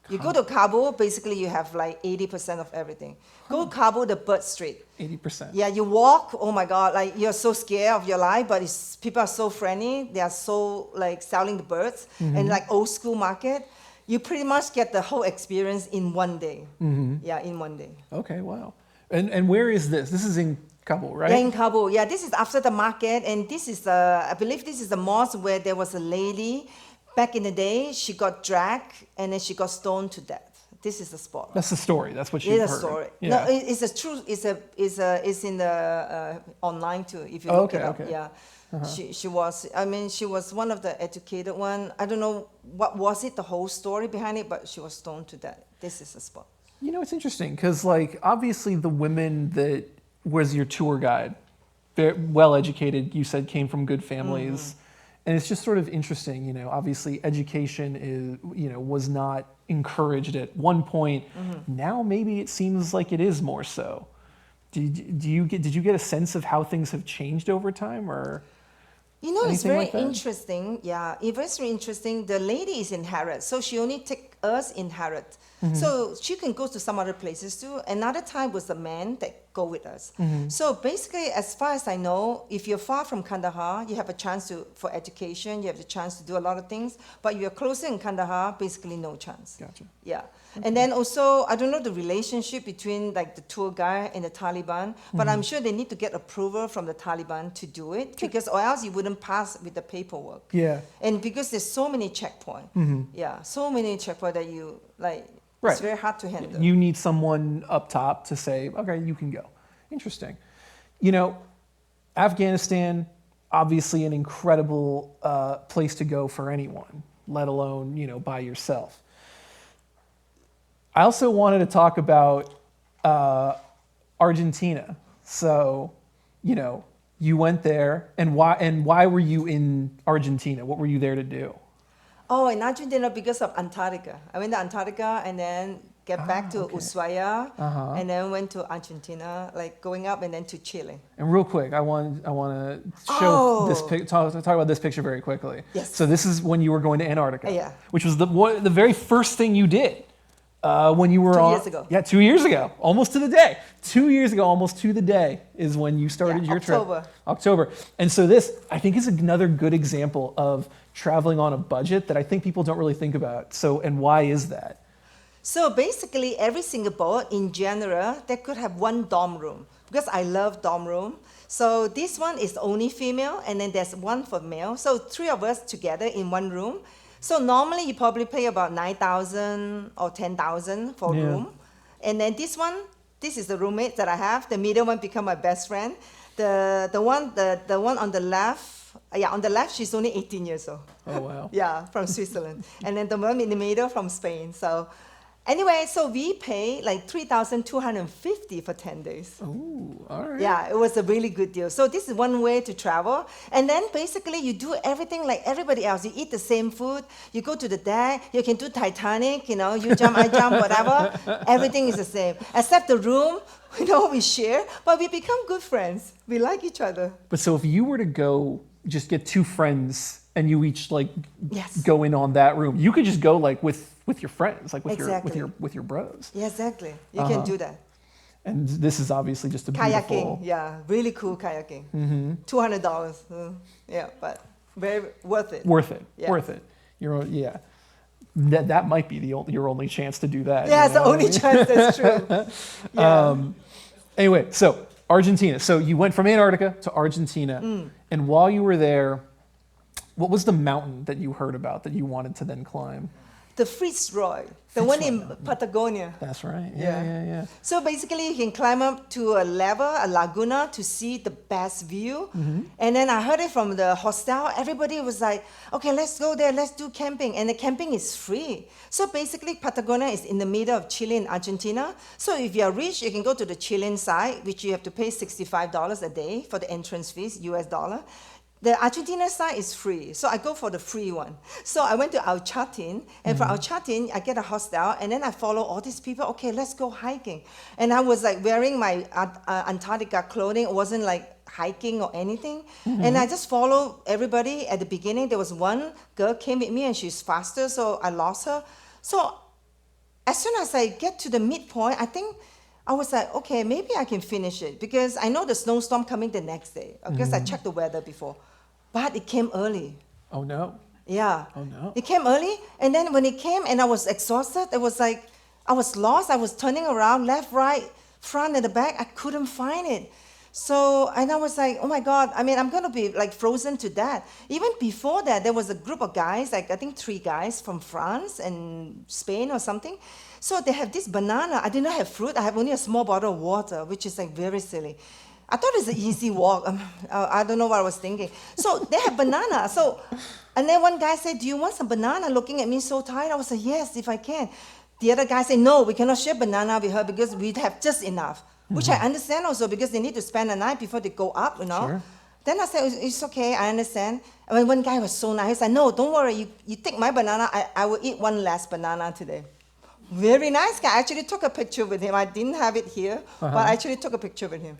You go to Kabul, basically you have like 80% of everything. Go to Kabul, the bird street. 80%. Yeah, you walk, oh my God, like you're so scared of your life, but people are so friendly. They are so like selling the birds, and like old school market. You pretty much get the whole experience in one day. Yeah, in one day. Okay, wow. And where is this? This is in Kabul, right? Yeah, in Kabul. Yeah, this is after the market, and this is I believe this is the mosque where there was a lady back in the day. She got dragged and then she got stoned to death. This is the spot. That's the story. That's what you've heard. It's a story. Yeah. No, it's a truth. It's in the online too. If you look it up, yeah. She was one of the educated one. I don't know what was it, the whole story behind it, but she was stoned to death. This is the spot. It's interesting because, like, obviously the women that was your tour guide, very well educated, you said came from good families. And it's just sort of interesting, obviously education was not encouraged at one point. Now maybe it seems like it is more so. Did you get a sense of how things have changed over time, or? It's very like interesting. Yeah, it was very interesting. The lady is in Herat, so she only take us in Herat. So she can go to some other places too. Another time was a man that go with us. So basically, as far as I know, if you're far from Kandahar, you have a chance for education, you have the chance to do a lot of things. But if you're closer in Kandahar, basically no chance. Gotcha. Yeah. And then also, I don't know the relationship between like the tour guide and the Taliban, but I'm sure they need to get approval from the Taliban to do it, because or else you wouldn't pass with the paperwork. Yeah. And because there's so many checkpoints. Yeah, so many checkpoints that you like. Right. It's very hard to handle. You need someone up top to say, okay, you can go. Interesting. You know, Afghanistan, obviously an incredible place to go for anyone, let alone, you know, by yourself. I also wanted to talk about Argentina. So, you know, you went there, and why were you in Argentina? What were you there to do? Oh, in Argentina because of Antarctica. I went to Antarctica and then get back to Ushuaia, and then went to Argentina, like going up and then to Chile. And real quick, I want to show this talk about this picture very quickly. Yes. So this is when you were going to Antarctica, Yeah. which was the very first thing you did when you were 2 years ago. Yeah, 2 years ago, almost to the day. 2 years ago, almost to the day, is when you started your October. trip. October. And so this, I think, is another good example of traveling on a budget that I think people don't really think about. So, and why is that? So basically, every single boat in general, they could have one dorm room, because I love dorm room. So this one is only female, and then there's one for male. So 3 of us together in one room. So normally you probably pay about 9,000 or 10,000 for a room. And then this is the roommate that I have. The middle one become my best friend. The one on the left, on the left, she's only 18 years old. Oh, wow. Yeah, from Switzerland. And then the one in the middle from Spain. So anyway, so we pay like 3,250 for 10 days. Ooh, all right. Yeah, it was a really good deal. So this is one way to travel. And then basically you do everything like everybody else. You eat the same food. You go to the deck. You can do Titanic, you know, you jump, I jump, whatever. Everything is the same. Except the room, you know, we share. But we become good friends. We like each other. But so if you were to go just get 2 friends and you each like Yes. go in on that room, you could just go like with your friends, like with Exactly. with your bros. Yeah, exactly. You can do that. And this is obviously just a Kayaking, beautiful. yeah, really cool kayaking. $200. Yeah, but very worth it. Worth it. Yeah. Worth it. That might be your only chance to do that. Yeah, you it's the know what I only mean? chance, that's true. Yeah. Anyway, so Argentina. So you went from Antarctica to Argentina, and while you were there, what was the mountain that you heard about that you wanted to then climb? The Fitzroy, the one in Patagonia. That's right. Yeah. Yeah. So basically, you can climb up to a laguna, to see the best view. And then I heard it from the hostel. Everybody was like, okay, let's go there, let's do camping. And the camping is free. So basically, Patagonia is in the middle of Chile and Argentina. So if you're rich, you can go to the Chilean side, which you have to pay $65 a day for the entrance fees, US dollar. The Argentina side is free, so I go for the free one. So I went to Alchatin, and from Alchatin, I get a hostel, and then I follow all these people. Okay, let's go hiking. And I was like wearing my Antarctica clothing. It wasn't like hiking or anything. And I just follow everybody. At the beginning, there was one girl came with me, and she's faster, so I lost her. So as soon as I get to the midpoint, I think I was like, okay, maybe I can finish it, because I know the snowstorm coming the next day, because I checked the weather before. But it came early. Oh no. Yeah. Oh no. It came early, and then when it came and I was exhausted, it was like I was lost. I was turning around, left, right, front and the back. I couldn't find it. So, and I was like, oh my God, I mean, I'm going to be like frozen to death. Even before that, there was a group of guys, like I think 3 guys from France and Spain or something. So they have this banana. I did not have fruit. I have only a small bottle of water, which is like very silly. I thought it's an easy walk. I don't know what I was thinking. So they have banana. So, and then one guy said, do you want some banana? Looking at me so tired. I was like, yes, if I can. The other guy said, no, we cannot share banana with her because we have just enough. Which I understand also, because they need to spend the night before they go up, you know. Sure. Then I said, it's okay, I understand. And one guy was so nice. He said, no, don't worry. You take my banana. I will eat one last banana today. Very nice guy. I actually took a picture with him. I didn't have it here, but I actually took a picture with him.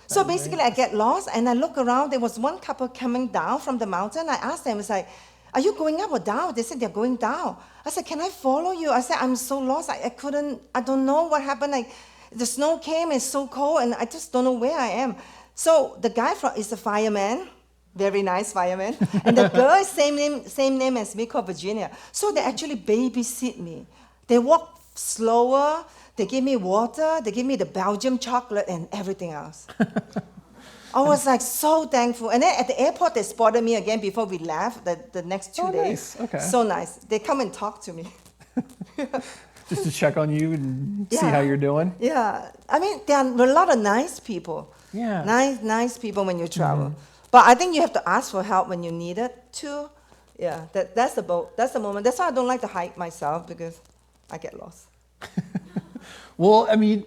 So basically, I get lost, and I look around. There was one couple coming down from the mountain. I asked them, it's like, are you going up or down? They said they're going down. I said, can I follow you? I said, I'm so lost. I couldn't, I don't know what happened. The snow came, it's so cold, and I just don't know where I am. So the guy is a fireman, very nice fireman, and the girl is same name as me, called Virginia. So they actually babysit me. They walk slower, they give me water, they give me the Belgium chocolate and everything else. I was like so thankful. And then at the airport, they spotted me again before we left the next 2 days. Nice. Okay. So nice. They come and talk to me. Just to check on you and see how you're doing? Yeah. I mean, there are a lot of nice people. Yeah. Nice people when you travel. But I think you have to ask for help when you need it too. Yeah, that's the moment. That's why I don't like to hike myself, because I get lost. Well, I mean,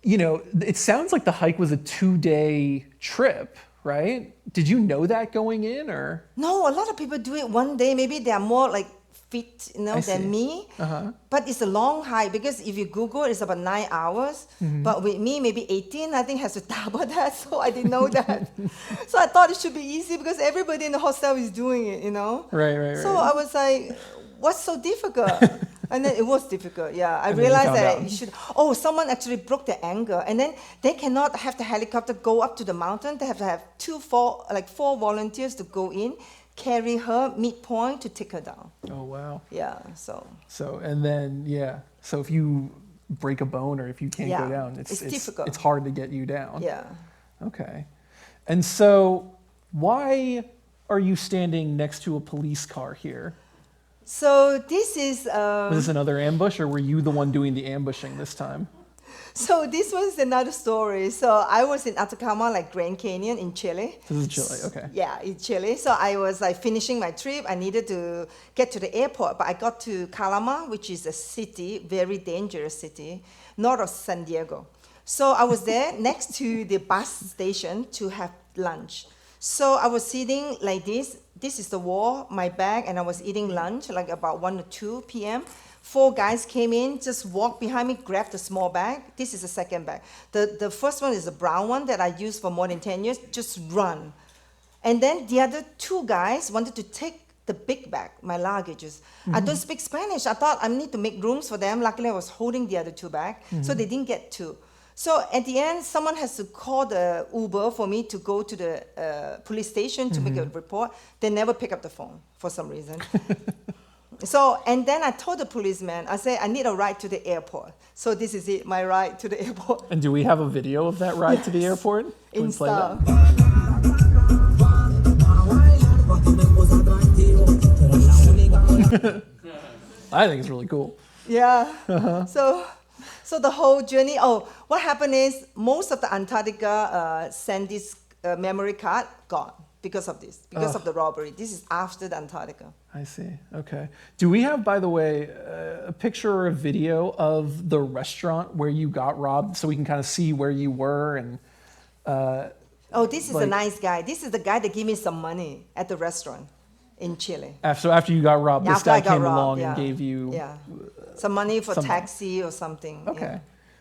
it sounds like the hike was a 2-day trip, right? Did you know that going in, or? No, a lot of people do it one day. Maybe they are more like fit, than me. But it's a long hike, because if you Google, it's about 9 hours. But with me, maybe 18. I think has to double that. So I didn't know that. So I thought it should be easy because everybody in the hostel is doing it. Right. So I was like, what's so difficult? And then it was difficult, yeah. I And then you realized found that out. you should, someone actually broke their ankle. And then they cannot have the helicopter go up to the mountain. They have to have 4 volunteers to go in, carry her midpoint to take her down. Oh, wow. Yeah, so. And then, so if you break a bone or if you can't go Yeah, down, it's difficult. It's hard to get you down. Yeah. Okay. And so why are you standing next to a police car here? So this is... Was this another ambush, or were you the one doing the ambushing this time? So this was another story. So I was in Atacama, like Grand Canyon in Chile. This is Chile, okay. Yeah, in Chile. So I was like finishing my trip. I needed to get to the airport, but I got to Calama, which is a city, very dangerous city, north of San Diego. So I was there next to the bus station to have lunch. So I was sitting like this. This is the wall, my bag, and I was eating lunch like about 1 to 2 p.m. 4 guys came in, just walked behind me, grabbed a small bag. This is the second bag. The first one is a brown one that I used for more than 10 years, just run. And then the other 2 guys wanted to take the big bag, my luggages. I don't speak Spanish. I thought I need to make rooms for them. Luckily, I was holding the other 2 bags, so they didn't get 2. So at the end, someone has to call the Uber for me to go to the police station to make a report. They never pick up the phone for some reason. So, and then I told the policeman, I said, I need a ride to the airport. So this is it, my ride to the airport. And do we have a video of that ride to the airport? Can we play that? I think it's really cool. Yeah. So the whole journey, what happened is most of the Antarctica sent this memory card gone because of this, because of the robbery. This is after the Antarctica. I see. Okay. Do we have, by the way, a picture or a video of the restaurant where you got robbed so we can kind of see where you were and... This is a nice guy. This is the guy that gave me some money at the restaurant in Chile. So after you got robbed, this guy came along and yeah. gave you... Yeah. Some money for some taxi or something. Okay. Yeah.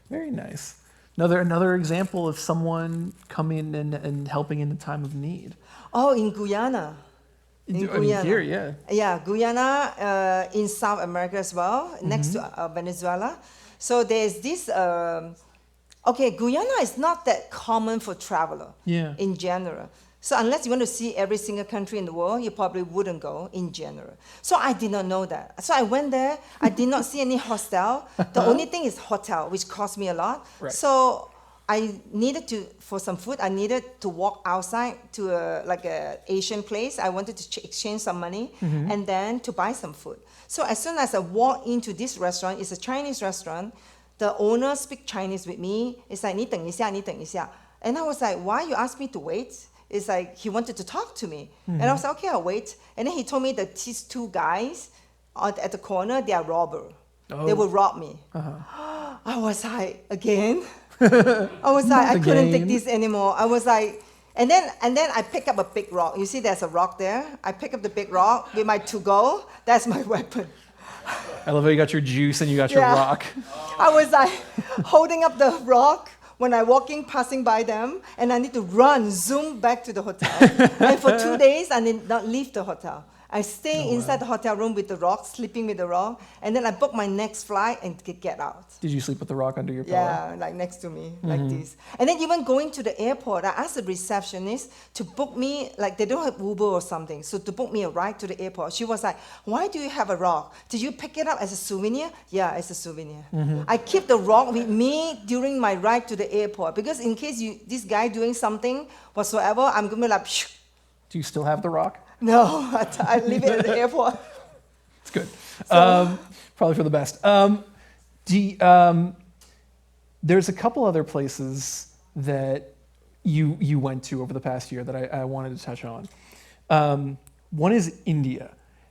Very nice. Another example of someone coming and helping in a time of need. Oh, in Guyana. Here, yeah. Yeah, Guyana in South America as well, next to Venezuela. So there's this, Guyana is not that common for traveler in general. So unless you want to see every single country in the world, you probably wouldn't go in general. So I did not know that. So I went there. I did not see any hostel. The only thing is hotel, which cost me a lot. Right. So I needed to, for some food, I needed to walk outside to a Asian place. I wanted to exchange some money and then to buy some food. So as soon as I walk into this restaurant, it's a Chinese restaurant. The owner speaks Chinese with me. It's like, 你等一下, 你等一下. And I was like, why you ask me to wait? It's like he wanted to talk to me. And I was like, okay, I'll wait. And then he told me that these 2 guys at the corner, they are robbers. They will rob me. I was like, again? I was like, I couldn't take this anymore. I was like, and then I pick up a big rock. You see there's a rock there? I pick up the big rock with my to-go. That's my weapon. I love how you got your juice and you got your rock. I was like holding up the rock when I walking, passing by them, and I need to run, zoom back to the hotel. And for 2 days, I did not leave the hotel. I stay inside the hotel room with the rock, sleeping with the rock, and then I book my next flight and get out. Did you sleep with the rock under your pillow? Yeah, like next to me, like this. And then even going to the airport, I asked the receptionist to book me, like they don't have Uber or something, so to book me a ride to the airport. She was like, why do you have a rock? Did you pick it up as a souvenir? Yeah, as a souvenir. I keep the rock with me during my ride to the airport, because in case this guy doing something whatsoever, I'm going to be like, phew. Do you still have the rock? No, I leave it at the airport. It's good. Probably for the best. There's a couple other places that you went to over the past year that I wanted to touch on. One is India.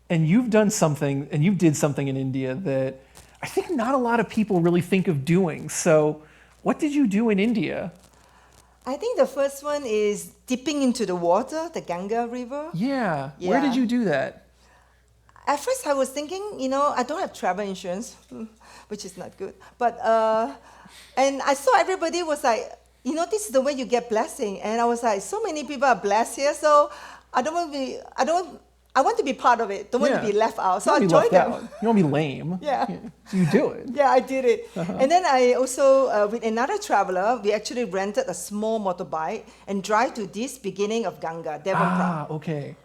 And you've done something, and you did something in India that I think not a lot of people really think of doing. So what did you do in India? I think the first one is dipping into the water, the Ganga River. Yeah. Where did Yeah. you do that? At first, I was thinking, I don't have travel insurance, which is not good. But and I saw everybody was like, this is the way you get blessing. And I was like, so many people are blessed here, so I want to be part of it. Don't want to be left out. So I joined them. You don't want to be lame. Yeah. So you do it. Yeah, I did it. And then I also, with another traveler, we actually rented a small motorbike and drive to this beginning of Ganga, Devonprat. Okay.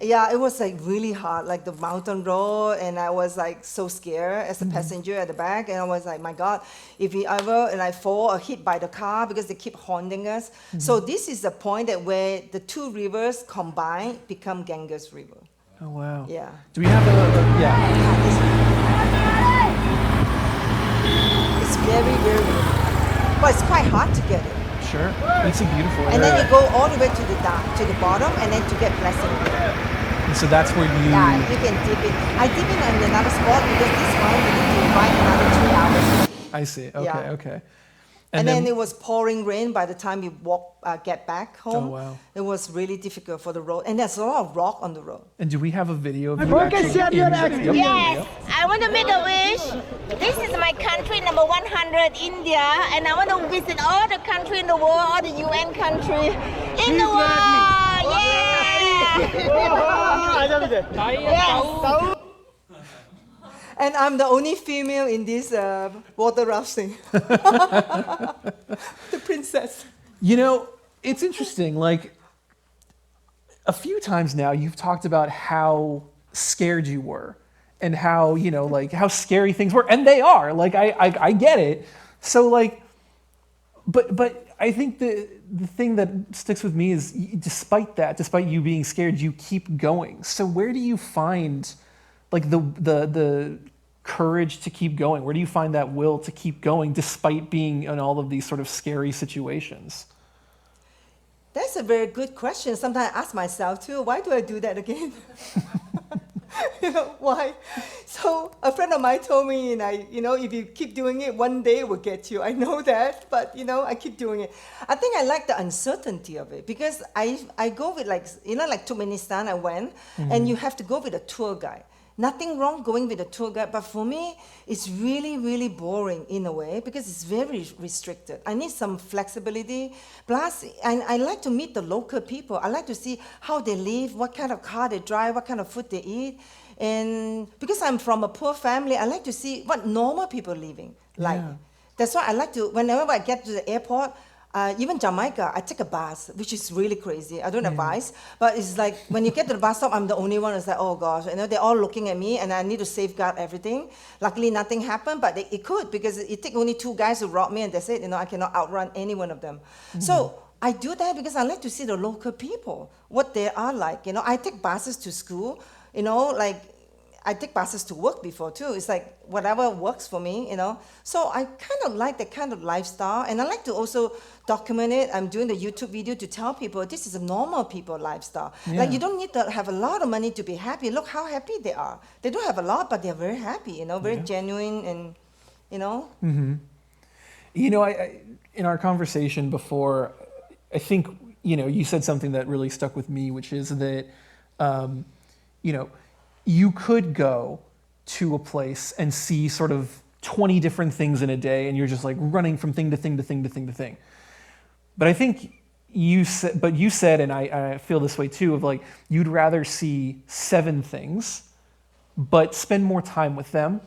Yeah, it was like really hard, like the mountain road, and I was like so scared as a passenger at the back, and I was like, my God, if we ever fall or hit by the car because they keep haunting us. So this is the point that where the two rivers combine become Ganges River. Oh, wow. Yeah. Do we have yeah. It's very, very, but it's quite hard to get it. Sure. It's a beautiful area. And then you go all the way to the bottom, and then to get blessing. And so that's where you... Yeah, you can dip in. I dip in another spot because this one you need to ride another 3 hours. I see. Okay, Yeah. okay. And then it was pouring rain by the time you get back home. Oh, wow. It was really difficult for the road. And there's a lot of rock on the road. And do we have a video of you actually in... Yes, I want to make a wish. This is my country, number 100, India, and I want to visit all the country in the world, all the UN country in the world. Yeah. Yes. And I'm the only female in this water rafting. The princess. It's interesting. Like, a few times now, you've talked about how scared you were and how, like, how scary things were. And they are. Like, I get it. So, like, but I think the thing that sticks with me is, despite you being scared, you keep going. So where do you find... like the courage to keep going? Where do you find that will to keep going despite being in all of these sort of scary situations? That's a very good question. Sometimes I ask myself too, why do I do that again? Why? So a friend of mine told me, if you keep doing it, one day it will get you. I know that, but I keep doing it. I think I like the uncertainty of it because I go with like Turkmenistan I went, and you have to go with a tour guide. Nothing wrong going with a tour guide, but for me, it's really, really boring in a way because it's very restricted. I need some flexibility. Plus, I like to meet the local people. I like to see how they live, what kind of car they drive, what kind of food they eat. And because I'm from a poor family, I like to see what normal people living like. Yeah. That's why I like to, whenever I get to the airport, even Jamaica, I take a bus, which is really crazy. I don't advise, but it's like when you get to the bus stop, I'm the only one who's like, oh gosh, they're all looking at me and I need to safeguard everything. Luckily, nothing happened, but it could because it took only 2 guys who robbed me and that's it. I cannot outrun any one of them. So I do that because I like to see the local people, what they are like. I take buses to school, I take buses to work before too. It's like whatever works for me, So I kind of like that kind of lifestyle, and I like to also document it. I'm doing the YouTube video to tell people this is a normal people lifestyle. Yeah. Like you don't need to have a lot of money to be happy. Look how happy they are. They don't have a lot, but they're very happy. Very genuine, and Mm-hmm. I in our conversation before, I think you said something that really stuck with me, which is that you could go to a place and see sort of 20 different things in a day, and you're just like running from thing to thing to thing to thing to thing. But I think you said, and I feel this way too, of like you'd rather see 7 things, but spend more time with them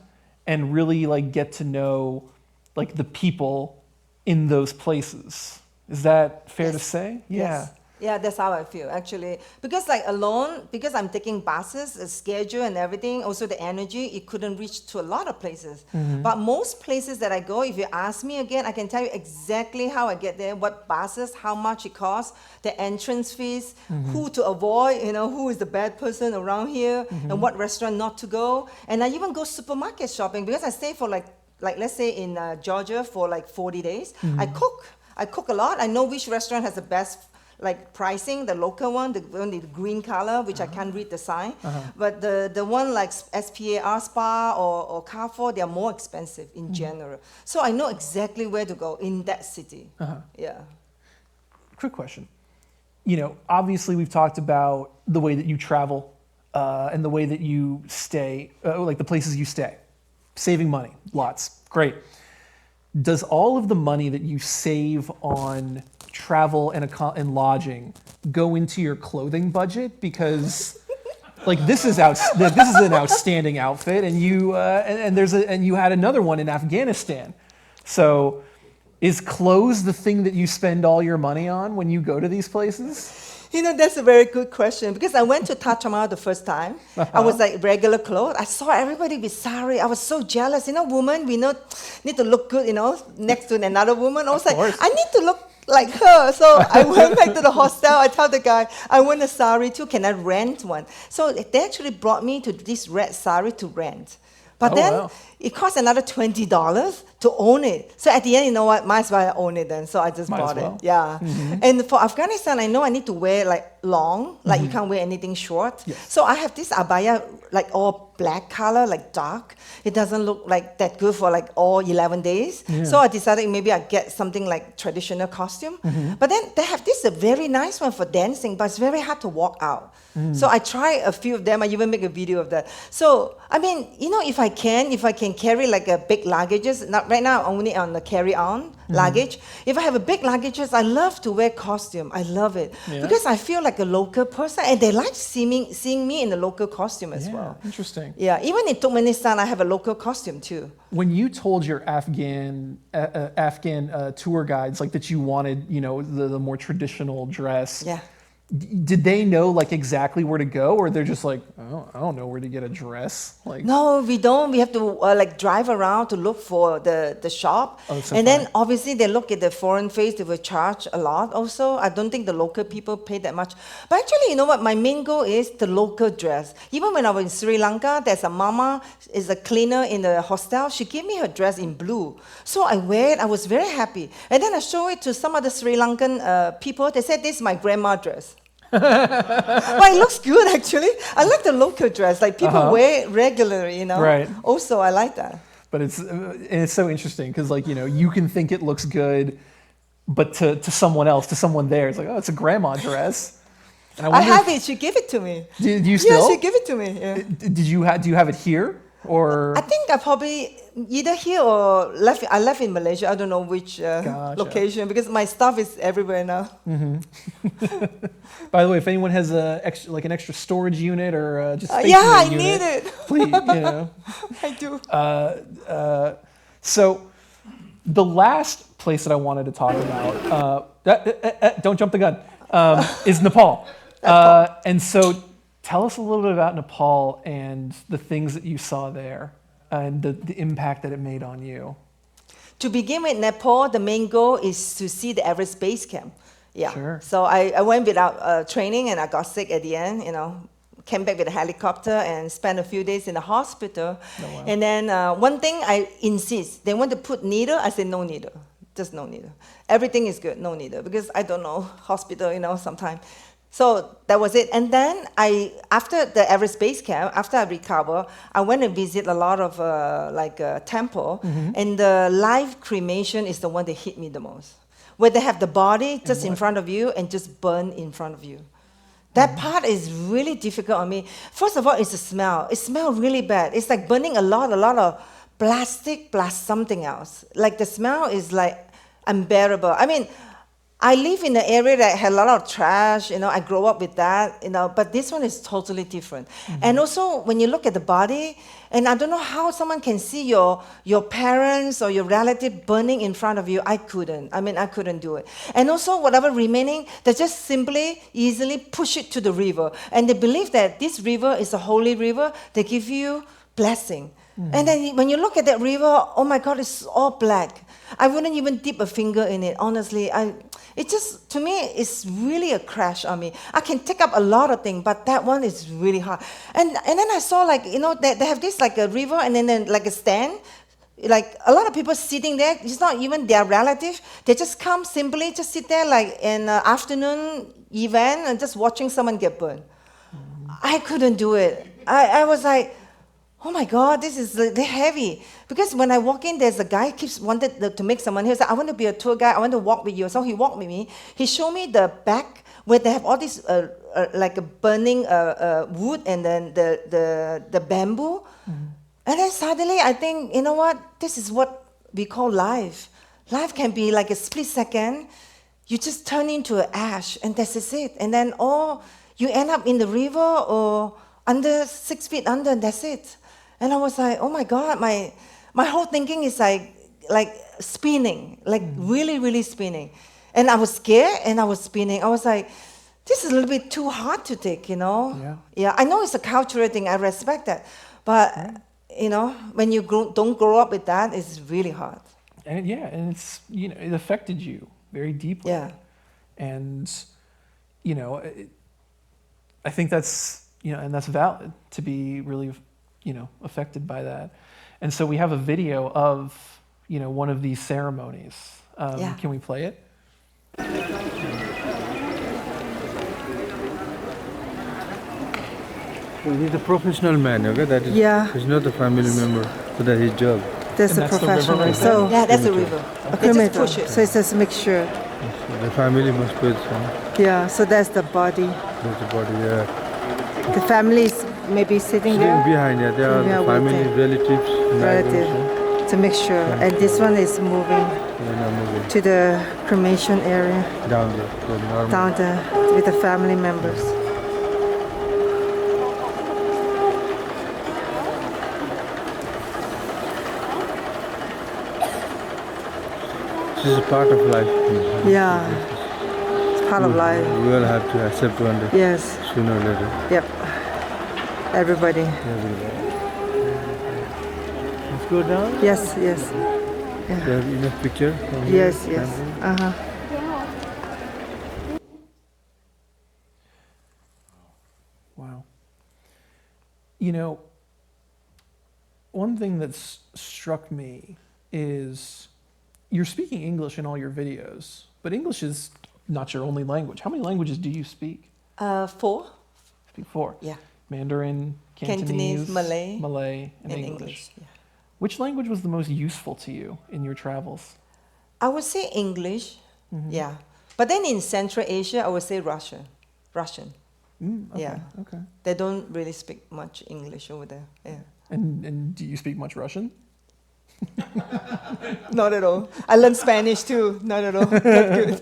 and really like get to know like the people in those places. Is that fair to say? Yeah. Yes. Yeah, that's how I feel actually. Because like alone, because I'm taking buses, the schedule and everything, also the energy, it couldn't reach to a lot of places. But most places that I go, if you ask me again, I can tell you exactly how I get there, what buses, how much it costs, the entrance fees, who to avoid, who is the bad person around here, and what restaurant not to go. And I even go supermarket shopping because I stay for like let's say in Georgia for like 40 days. I cook a lot. I know which restaurant has the best like pricing, the local one, the green color, which I can't read the sign. But the one like SPAR Spa or Carrefour, they are more expensive in general. So I know exactly where to go in that city. Yeah. Quick question. Obviously we've talked about the way that you travel and the way that you stay, like the places you stay. Saving money, lots, great. Does all of the money that you save on travel and lodging go into your clothing budget? Because like this is an outstanding outfit, and you you had another one in Afghanistan. So is clothes the thing that you spend all your money on when you go to these places? That's a very good question because I went to Taj Mahal the first time. I was like regular clothes. I saw everybody with sari. I was so jealous. Women, we need to look good, next to another woman. I was like, I need to look like her. So I went back to the hostel. I tell the guy, I want a sari too. Can I rent one? So they actually brought me to this red sari to rent. But then it cost another $20 to own it. So at the end, you know what? Might as well own it then. So I just bought it. Yeah. And for Afghanistan, I know I need to wear like long. Like you can't wear anything short. Yes. So I have this abaya like all black color, like dark. It doesn't look like that good for like all 11 days. Yeah. So I decided maybe I'd get something like traditional costume. But then they have this a very nice one for dancing, but it's very hard to walk out. So I try a few of them. I even make a video of that. So, I mean, if I can carry like a big luggages, right now I'm only on the carry-on luggage. If I have a big luggages, I love to wear costume. I love it. Yeah. Because I feel like a local person, and they like seeing me in the local costume as well. Interesting. Yeah, even in Turkmenistan, I have a local costume too. When you told your Afghan tour guides like that you wanted, the more traditional dress, yeah. Did they know like exactly where to go, or they're just like, oh, I don't know where to get a dress? Like, no, we don't. We have to like drive around to look for the shop, and then obviously they look at the foreign face. They will charge a lot. Also, I don't think the local people pay that much. But actually, you know what? My main goal is the local dress. Even when I was in Sri Lanka, there's a mama is a cleaner in the hostel. She gave me her dress in blue, so I wear it. I was very happy, and then I show it to some of the Sri Lankan people. They said this is my grandma dress. But it looks good actually. I like the local dress, like people wear it regularly, Right. Also, I like that. But it's so interesting because like you can think it looks good, but to someone else, to someone there, it's like, oh, it's a grandma dress. And I have it. She gave it to me. Do you still? Yeah, she gave it to me. Yeah. Do you have it here? Or I think I probably either here or left. I left in Malaysia. I don't know which location because my stuff is everywhere now. By the way, if anyone has an extra storage unit or just space I unit, need it. Please, I do. So the last place that I wanted to talk about, don't jump the gun, is Nepal. And so. Tell us a little bit about Nepal and the things that you saw there and the impact that it made on you. To begin with, Nepal, the main goal is to see the Everest Base Camp. Yeah. Sure. So I went without training and I got sick at the end, came back with a helicopter and spent a few days in the hospital. Oh, wow. And then one thing I insist, they want to put needle. I said, no needle, just no needle. Everything is good, no needle, because I don't know, hospital, sometimes. So that was it. And then after the Everest Base Camp, after I recovered, I went and visit a lot of temple. And the live cremation is the one that hit me the most, where they have the body just in front of you and just burn in front of you. That part is really difficult on me. First of all, it's the smell. It smells really bad. It's like burning a lot of plastic plus something else. Like the smell is like unbearable. I mean, I live in an area that had a lot of trash, I grew up with that, but this one is totally different. And also, when you look at the body, and I don't know how someone can see your parents or your relative burning in front of you. I couldn't. I couldn't do it. And also, whatever remaining, they just simply, easily push it to the river. And they believe that this river is a holy river. They give you blessing. And then when you look at that river, oh my God, it's all black. I wouldn't even dip a finger in it, honestly. It just, to me, it's really a crash on me. I can take up a lot of things, but that one is really hard. And then I saw they have this like a river and then like a stand. Like a lot of people sitting there, it's not even their relative. They just come simply, just sit there like in an afternoon event and just watching someone get burned. I couldn't do it. I was like, oh my God, this is heavy. Because when I walk in, there's a guy keeps wanted to make someone. He was like, I want to be a tour guide. I want to walk with you. So he walked with me. He showed me the back where they have all this like a burning wood and then the bamboo. And then suddenly I think, you know what? This is what we call life. Life can be like a split second. You just turn into an ash and that's it. And then you end up in the river or under 6 feet under and that's it. And I was like, oh my God, my whole thinking is like spinning, like really, really spinning. And I was scared and I was spinning. I was like, this is a little bit too hard to take, Yeah, I know it's a cultural thing, I respect that. But, when you don't grow up with that, it's really hard. And it's, it affected you very deeply. Yeah. And, I think that's, and that's valid to be really, affected by that. And so we have a video of, one of these ceremonies. Can we play it? Well, he's a professional man, okay? That is, he's not a family member, so that's his job. That's a professional. So that's a river. Okay, just push it. So it's just make sure. The family must put some. Yeah, so that's the body. That's the body, yeah. The family is maybe sitting there. Behind, yeah. They are the family, waiting. relatives. Relative. To make sure. And this one is moving to the cremation area. Down there. Down there with the family members. This is part of life. Yeah, it's part of life. We all have to accept one day. Yes. Sooner or later. Yep. Everybody. Let's go down. Yes. You have enough picture? Yes. Wow. One thing that's struck me is you're speaking English in all your videos, but English is not your only language. How many languages do you speak? 4. Speak 4. Yeah. Mandarin, Cantonese, Malay, and English. Yeah. Which language was the most useful to you in your travels? I would say English, yeah. But then in Central Asia, I would say Russian. Okay. They don't really speak much English over there, yeah. And do you speak much Russian? Not at all. I learned Spanish too. Not at all. Not good.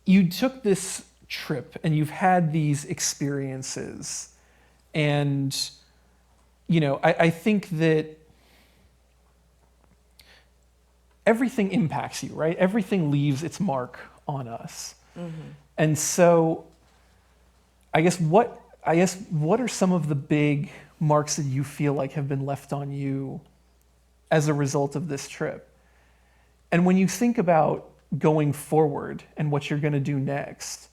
You took this trip and you've had these experiences, and I think that everything impacts you, right? Everything leaves its mark on us. And so I guess what are some of the big marks that you feel like have been left on you as a result of this trip? And when you think about going forward and what you're going to do next,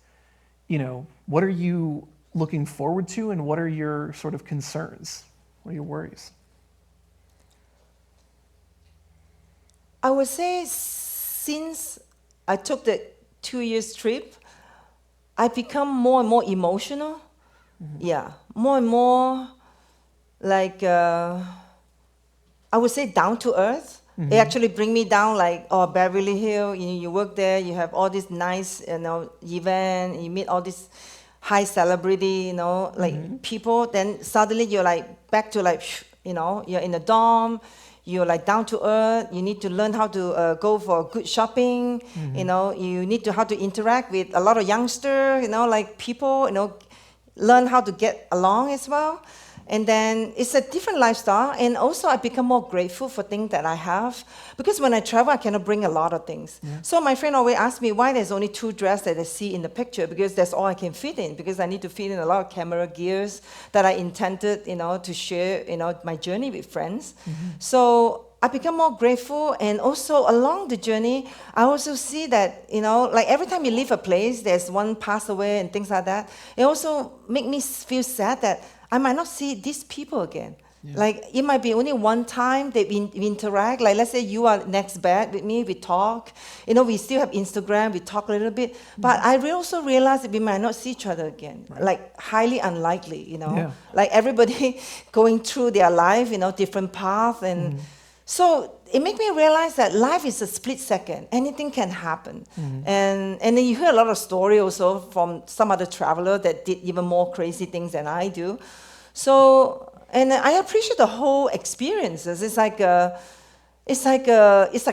what are you looking forward to and what are your sort of concerns? What are your worries? I would say since I took the 2 years trip, I become more and more emotional. Yeah, more and more like, I would say down to earth. It actually bring me down like, Beverly Hills, you work there, you have all this nice, event, you meet all these high celebrity, people, then suddenly you're like back to like, you're in a dorm, you're like down to earth. You need to learn how to go for good shopping. You know, you need to how to interact with a lot of youngsters. You know, like people. You know, learn how to get along as well. And then it's a different lifestyle. And also I become more grateful for things that I have. Because when I travel, I cannot bring a lot of things. So my friend always asks me why there's only 2 dresses that I see in the picture, because that's all I can fit in. Because I need to fit in a lot of camera gears that I intended, you know, to share, you know, my journey with friends. So I become more grateful. And also along the journey, I also see that, you know, like every time you leave a place, there's one pass away and things like that. It also make me feel sad that I might not see these people again. Like, it might be only one time that we interact. Like, let's say you are next bed with me, we talk. You know, we still have Instagram, we talk a little bit. But I also realize that we might not see each other again. Like, highly unlikely, you know. Like, everybody going through their life, you know, different path. And so it made me realize that life is a split second. Anything can happen. And then you hear a lot of story also from some other traveler that did even more crazy things than I do. So, and I appreciate the whole experiences. It's like a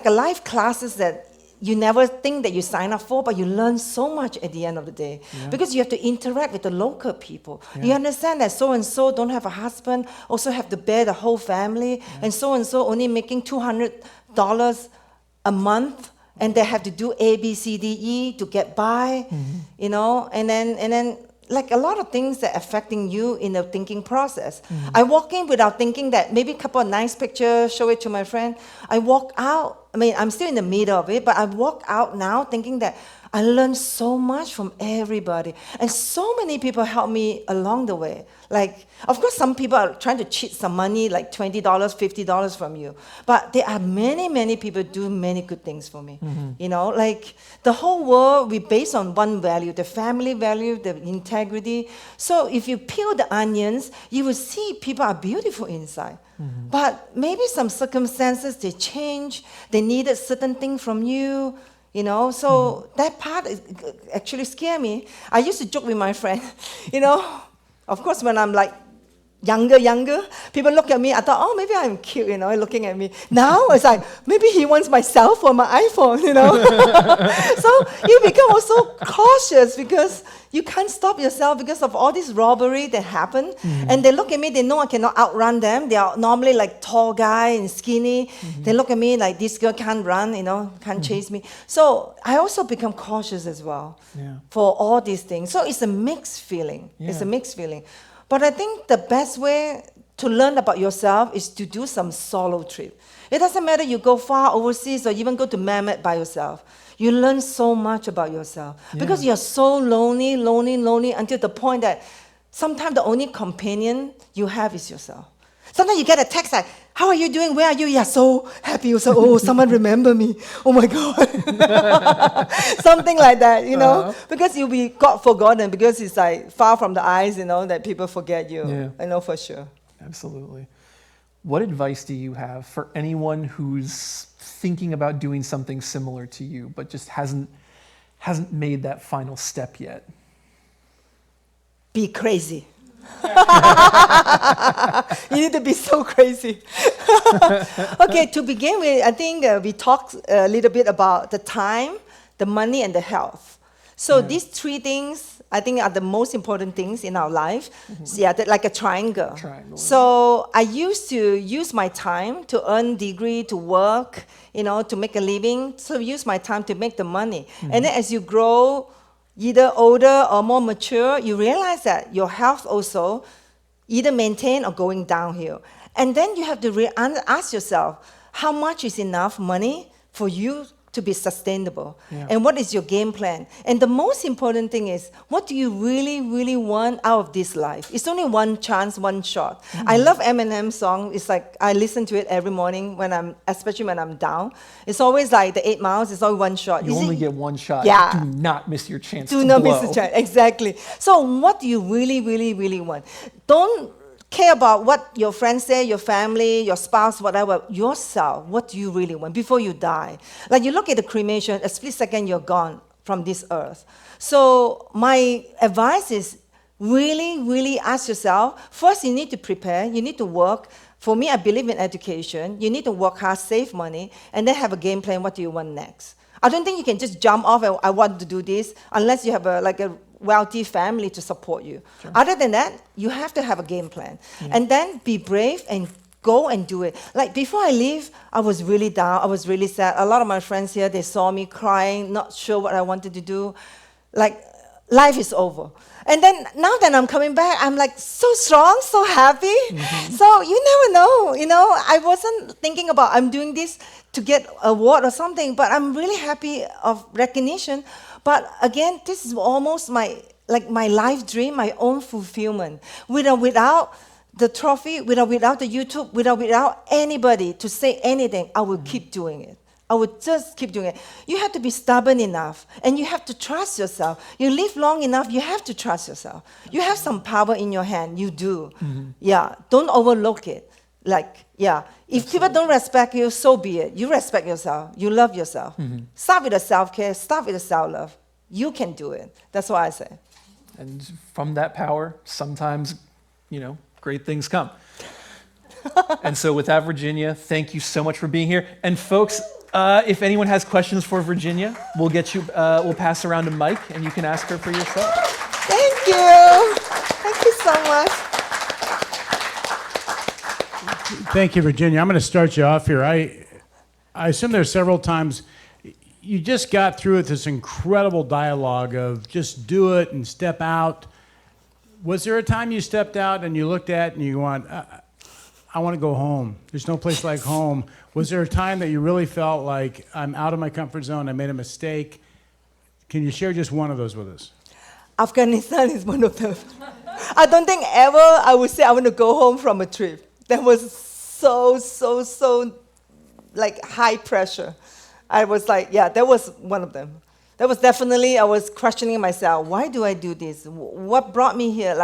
life classes that you never think that you sign up for, but you learn so much at the end of the day. Because you have to interact with the local people. You understand that so-and-so don't have a husband, also have to bear the whole family, and so-and-so only making $200 a month, and they have to do A, B, C, D, E to get by, you know, and then like a lot of things that are affecting you in the thinking process. I walk in without thinking that maybe a couple of nice pictures, show it to my friend. I walk out, I mean, I'm still in the middle of it, but I walk out now thinking that I learned so much from everybody. And so many people helped me along the way. Like, of course, some people are trying to cheat some money, like $20, $50 from you. But there are many, many people do many good things for me. You know, like the whole world, we based on one value, the family value, the integrity. So if you peel the onions, you will see people are beautiful inside. But maybe some circumstances, they change. They needed certain things from you. You know, so that part actually scared me. I used to joke with my friend, you know, of course, when I'm like younger, people look at me, I thought, oh, maybe I'm cute, you know, looking at me. Now it's like, maybe he wants my cell phone, my iPhone, you know. So you become also cautious because you can't stop yourself because of all this robbery that happen. And they look at me, they know I cannot outrun them. They are normally like tall guy and skinny. They look at me like this girl can't run, you know, can't chase me. So I also become cautious as well for all these things. So it's a mixed feeling. It's a mixed feeling. But I think the best way to learn about yourself is to do some solo trip. It doesn't matter you go far overseas or even go to Myanmar by yourself. You learn so much about yourself because you're so lonely until the point that sometimes the only companion you have is yourself. Sometimes you get a text like, how are you doing? Where are you? Yeah, so happy. You say, oh, someone remember me. Oh my God. Something like that, you know, because you'll be forgotten because it's like far from the eyes, you know, that people forget you. I know for sure. Absolutely. What advice do you have for anyone who's thinking about doing something similar to you, but just hasn't made that final step yet? Be crazy. You need to be so crazy. Okay, to begin with, I think we talked a little bit about the time, the money, and the health. So these 3 things, I think, are the most important things in our life. So like a triangle. So I used to use my time to earn degree, to work, you know, to make a living. So use my time to make the money. And then as you grow, either older or more mature, you realize that your health also either maintain or going downhill. And then you have to ask yourself, how much is enough money for you to be sustainable? And what is your game plan? And the most important thing is, what do you really, really want out of this life? It's only one chance, one shot. I love Eminem's song. It's like, I listen to it every morning especially when I'm down. It's always like the 8 miles, it's always one shot. You only get one shot. Yeah. Do not miss your chance Do to not blow. miss the chance, exactly. So what do you really, really, really want? Don't care about what your friends say, your family, your spouse, whatever. Yourself, what do you really want before you die? Like you look at the cremation, a split second you're gone from this earth. So my advice is really, really ask yourself, first you need to prepare, you need to work For me, I believe in education. You need to work hard, save money, and then have a game plan. What do you want next? I don't think you can just jump off and I want to do this unless you have a wealthy family to support you. Sure. Other than that, you have to have a game plan. And then be brave and go and do it. Like before I leave, I was really down. I was really sad. A lot of my friends here, they saw me crying, not sure what I wanted to do. Like, life is over. And then now that I'm coming back, I'm like so strong, so happy. So you never know, I wasn't thinking about I'm doing this to get an award or something, but I'm really happy of recognition. But again, this is almost my life dream, my own fulfillment. Without the trophy, without the YouTube, without anybody to say anything, I will keep doing it. I would just keep doing it. You have to be stubborn enough, and you have to trust yourself. You live long enough, you have to trust yourself. You have some power in your hand, you do. Yeah, don't overlook it. If people don't respect you, so be it. You respect yourself, you love yourself. Start with the self-care, start with the self-love. You can do it. That's what I say. And from that power, sometimes, great things come. And so with that, Virginia, thank you so much for being here. And folks, if anyone has questions for Virginia, we'll we'll pass around a mic and you can ask her for yourself. Thank you. Thank you so much. Thank you, Virginia. I'm going to start you off here. I assume there's several times you just got through with this incredible dialogue of just do it and step out. Was there a time you stepped out and you looked at and you went, I want to go home. There's no place like home. Was there a time that you really felt like I'm out of my comfort zone, I made a mistake? Can you share just one of those with us? Afghanistan is one of them. I don't think ever I would say I want to go home from a trip. That was so high pressure. I was like, yeah, that was one of them. That was definitely, I was questioning myself. Why do I do this? What brought me here?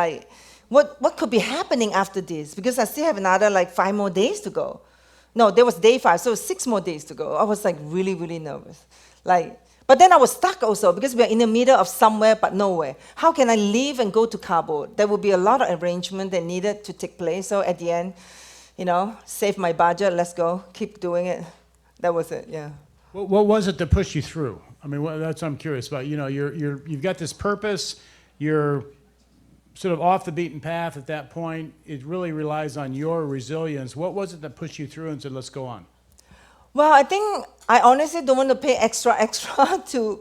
What could be happening after this? Because I still have another 5 more days to go. No, there was day 5, so 6 more days to go. I was really, really nervous. But then I was stuck also because we are in the middle of somewhere but nowhere. How can I leave and go to Kabul? There would be a lot of arrangement that needed to take place. So at the end, save my budget, let's go, keep doing it. That was it, yeah. What was it that pushed you through? I mean, that's what I'm curious about. You've got this purpose, you're sort of off the beaten path at that point. It really relies on your resilience. What was it that pushed you through and said, let's go on? Well, I think I honestly don't want to pay extra to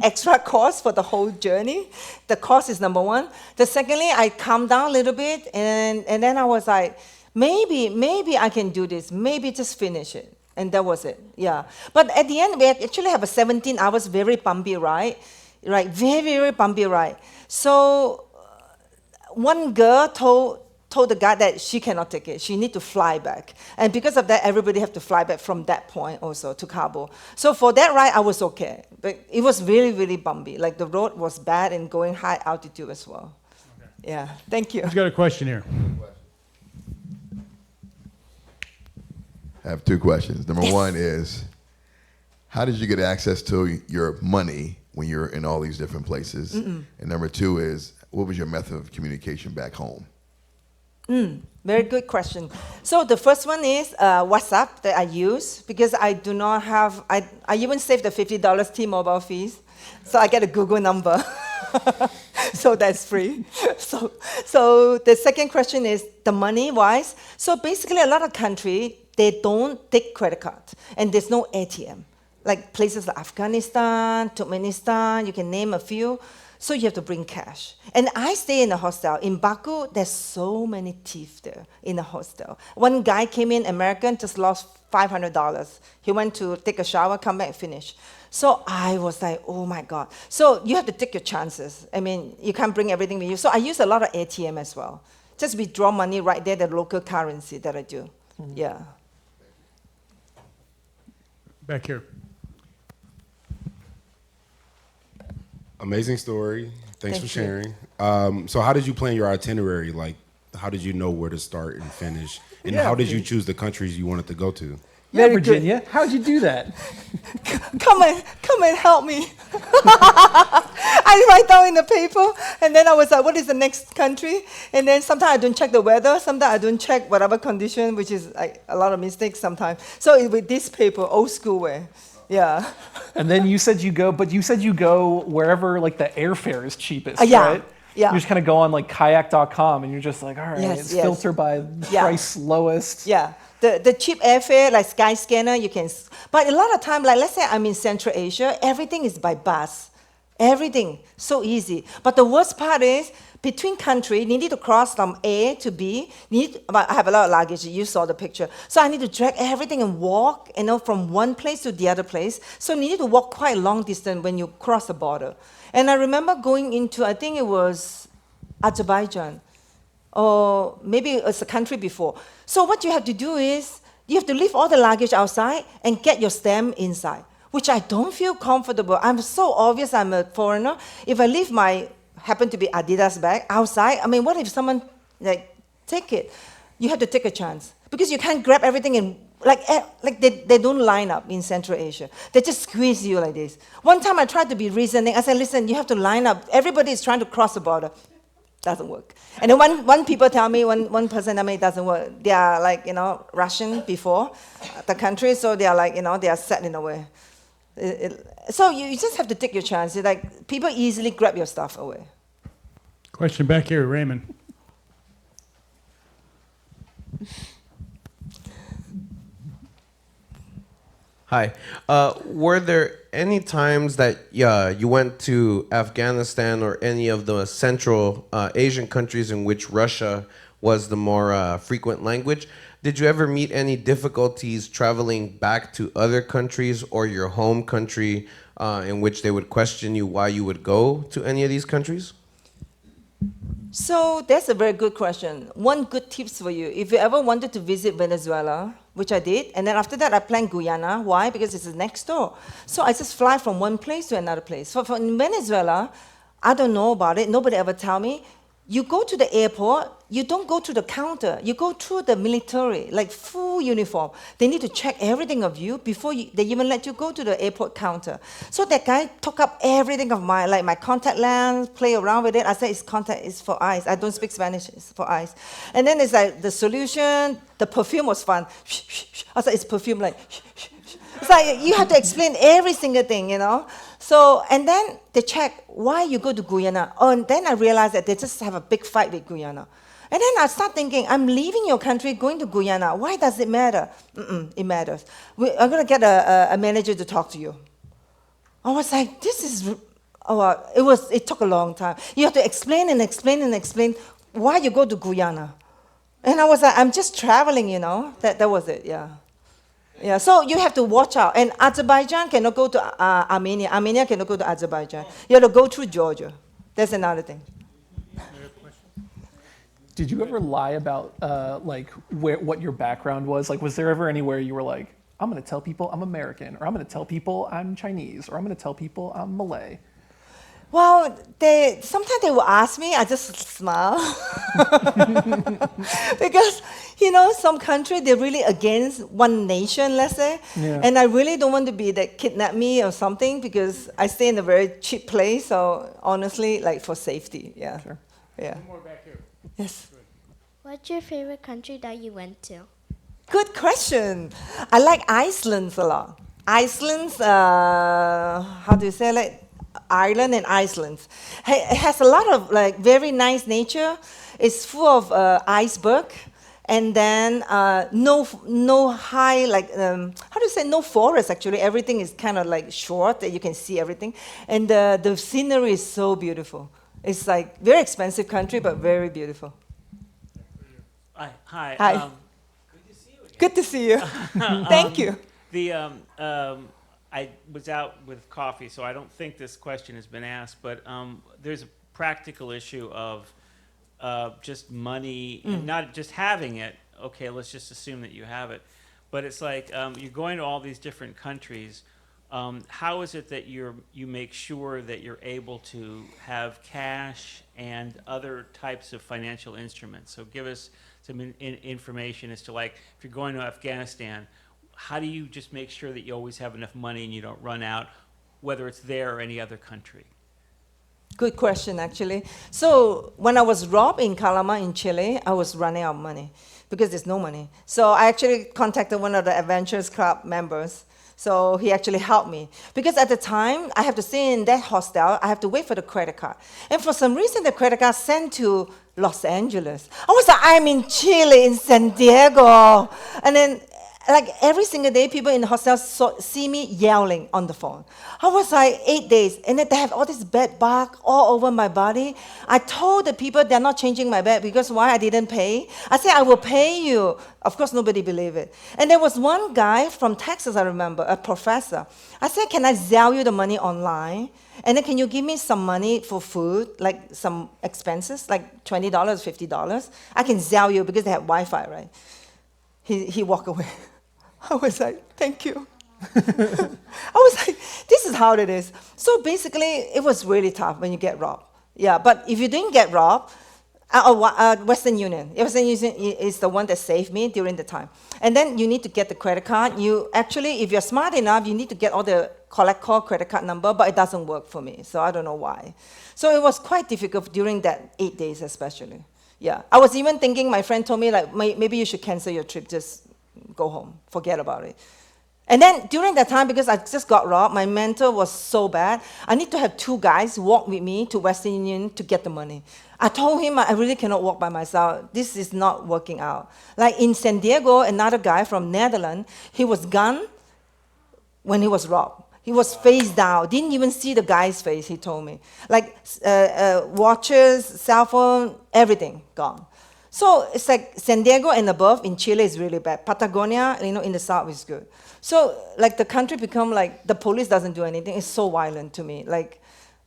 extra cost for the whole journey. The cost is number one. The secondly, I calmed down a little bit and then I was like, maybe I can do this. Maybe just finish it. And that was it, yeah. But at the end, we actually have a 17 hours very bumpy ride, right? Very, very bumpy ride. So one girl told the guy that she cannot take it. She need to fly back. And because of that, everybody have to fly back from that point also to Kabul. So for that ride, I was okay. But it was really, really bumpy. The road was bad and going high altitude as well. Okay. Yeah, thank you. Who's got a question here? I have 2 questions. Number one is, how did you get access to your money when you're in all these different places? And number 2 is, what was your method of communication back home? Very good question. So the first one is WhatsApp that I use because I do not have, I even saved the $50 T-Mobile fees. So I get a Google number. So that's free. So the second question is the money-wise. So basically a lot of countries, they don't take credit cards and there's no ATM. Places like Afghanistan, Turkmenistan, you can name a few. So you have to bring cash. And I stay in a hostel. In Baku, there's so many thieves there in the hostel. One guy came in, American, just lost $500. He went to take a shower, come back, finish. So I was like, oh my God. So you have to take your chances. I mean, you can't bring everything with you. So I use a lot of ATM as well. Just withdraw money right there, the local currency that I do. Yeah. Back here. Amazing story. Thanks Thank for sharing. So how did you plan your itinerary? How did you know where to start and finish? And how did you choose the countries you wanted to go to? Yeah, Virginia, how did you do that? come and help me. I write down in the paper, and then I was like, what is the next country? And then sometimes I don't check the weather, sometimes I don't check whatever condition, which is like a lot of mistakes sometimes. So with this paper, old school way. Yeah. And then you said you go wherever like the airfare is cheapest, Yeah. right? Yeah. You just kind of go on like kayak.com and you're just like, all right, Yes, it's filter by price lowest. Yeah. The cheap airfare, like Skyscanner, you can, but a lot of time, like let's say I'm in Central Asia, everything is by bus. Everything, so easy. But the worst part is, between country, you need to cross from A to B. I have a lot of luggage, you saw the picture. So I need to drag everything and walk, from one place to the other place. So you need to walk quite a long distance when you cross the border. And I remember going into, I think it was Azerbaijan, or maybe it's a country before. So what you have to do is, you have to leave all the luggage outside and get your stamp inside, which I don't feel comfortable. I'm so obvious I'm a foreigner. If I leave my, happen to be Adidas bag outside, I mean, what if someone take it? You have to take a chance, because you can't grab everything and they don't line up in Central Asia. They just squeeze you like this. One time I tried to be reasoning. I said, listen, you have to line up. Everybody is trying to cross the border. Doesn't work. And then one person tell me it doesn't work. They are Russian before the country, so they are they are set in a way. So you just have to take your chance. People easily grab your stuff away. Question back here, Raymond. Hi. Were there any times that you went to Afghanistan or any of the Central Asian countries in which Russia was the more frequent language? Did you ever meet any difficulties traveling back to other countries or your home country in which they would question you why you would go to any of these countries? So that's a very good question. One good tips for you, if you ever wanted to visit Venezuela, which I did, and then after that I planned Guyana. Why? Because it's next door. So I just fly from one place to another place. So in Venezuela, I don't know about it. Nobody ever tell me. You go to the airport, you don't go to the counter. You go through the military, like full uniform. They need to check everything of you before they even let you go to the airport counter. So that guy took up everything of my contact lens, play around with it. I said, it's for eyes. I don't speak Spanish, it's for eyes. And then it's like the solution, the perfume was fun. I said, it's perfume, it's like you have to explain every single thing, So, and then they check why you go to Guyana. Oh, and then I realized that they just have a big fight with Guyana. And then I start thinking, I'm leaving your country, going to Guyana. Why does it matter? It matters. I'm going to get a manager to talk to you. I was like, it took a long time. You have to explain and explain and explain why you go to Guyana. And I was like, I'm just traveling, That was it, yeah. Yeah, so you have to watch out. And Azerbaijan cannot go to Armenia. Armenia cannot go to Azerbaijan. You have to go through Georgia. That's another thing. Did you ever lie about what your background was? Was there ever anywhere you were like, I'm going to tell people I'm American, or I'm going to tell people I'm Chinese, or I'm going to tell people I'm Malay? Well, sometimes they will ask me, I just smile. Because, some country, they're really against one nation, let's say. Yeah. And I really don't want to be that kidnap me or something, because I stay in a very cheap place. So honestly, for safety, yeah. Sure. Yeah. One more back here. Yes. What's your favorite country that you went to? Good question. I like Iceland a lot. Iceland's, how do you say Ireland and Iceland. It has a lot of very nice nature. It's full of iceberg, and then no high how do you say, no forest actually. Everything is kind of short that you can see everything, and the scenery is so beautiful. It's very expensive country, but very beautiful. Hi. Hi. Good to see you. Thank you. I was out with coffee, so I don't think this question has been asked, but there's a practical issue of just money, and not just having it. Okay, let's just assume that you have it. But it's you're going to all these different countries. How is it that you make sure that you're able to have cash and other types of financial instruments? So give us some information as to if you're going to Afghanistan, how do you just make sure that you always have enough money and you don't run out, whether it's there or any other country? Good question, actually. So when I was robbed in Calama in Chile, I was running out of money because there's no money. So I actually contacted one of the Adventurers Club members. So he actually helped me. Because at the time, I have to stay in that hostel. I have to wait for the credit card. And for some reason, the credit card sent to Los Angeles. I was like, I'm in Chile, in San Diego. And then, like every single day, people in the hostel see me yelling on the phone. I was like 8 days, and then they have all this bed bug all over my body. I told the people they're not changing my bed because why I didn't pay. I said, I will pay you. Of course, nobody believed it. And there was one guy from Texas, I remember, a professor. I said, can I sell you the money online? And then can you give me some money for food, like some expenses, like $20, $50? I can sell you because they have Wi-Fi, right? He walked away. I was like, thank you. I was like, this is how it is. So basically, it was really tough when you get robbed. Yeah, but if you didn't get robbed, Western Union is the one that saved me during the time. And then you need to get the credit card. You actually, if you're smart enough, you need to get all the collect call credit card number, but it doesn't work for me, so I don't know why. So it was quite difficult during that 8 days especially. Yeah, I was even thinking, my friend told me, like, maybe you should cancel your trip, just go home, forget about it. And then during that time, because I just got robbed, my mental was so bad, I need to have 2 guys walk with me to Western Union to get the money. I told him I really cannot walk by myself. This is not working out. Like in San Diego, another guy from Netherlands, he was gone when he was robbed. He was face down, didn't even see the guy's face, he told me. Like watches, cell phone, everything gone. So it's like San Diego and above in Chile is really bad. Patagonia, in the south is good. So like the country become like, the police doesn't do anything. It's so violent to me. Like,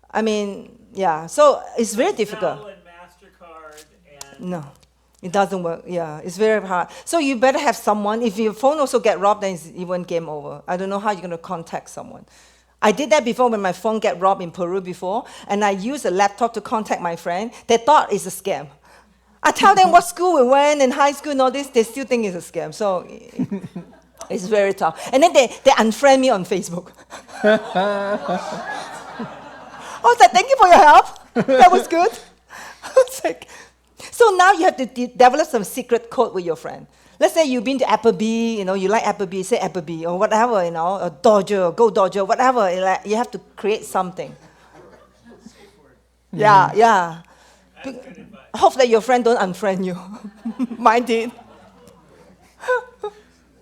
I mean, yeah. So it's very difficult. No, it doesn't work. Yeah, it's very hard. So you better have someone. If your phone also get robbed, then it's even game over. I don't know how you're going to contact someone. I did that before when my phone get robbed in Peru before, and I used a laptop to contact my friend. They thought it's a scam. I tell them what school we went in high school and all this, they still think it's a scam. So it's very tough. And then they unfriend me on Facebook. I was like, thank you for your help. That was good. I was like, so now you have to develop some secret code with your friend. Let's say you've been to Applebee, you like Applebee, say Applebee, or whatever, or Dodger, go Dodger, whatever. You have to create something. Yeah, yeah. Hope that your friend don't unfriend you. Mine did. Well,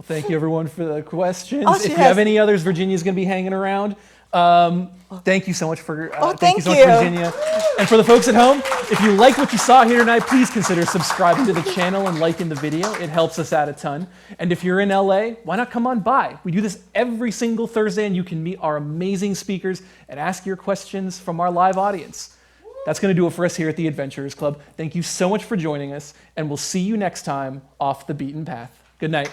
thank you, everyone, for the questions. Oh, if you have any others, Virginia's going to be hanging around. Thank you so much for thank you so much, Virginia. And for the folks at home, if you like what you saw here tonight, please consider subscribing to the channel and liking the video. It helps us out a ton. And if you're in LA, why not come on by? We do this every single Thursday, and you can meet our amazing speakers and ask your questions from our live audience. That's going to do it for us here at the Adventurers Club. Thank you so much for joining us, and we'll see you next time off the beaten path. Good night.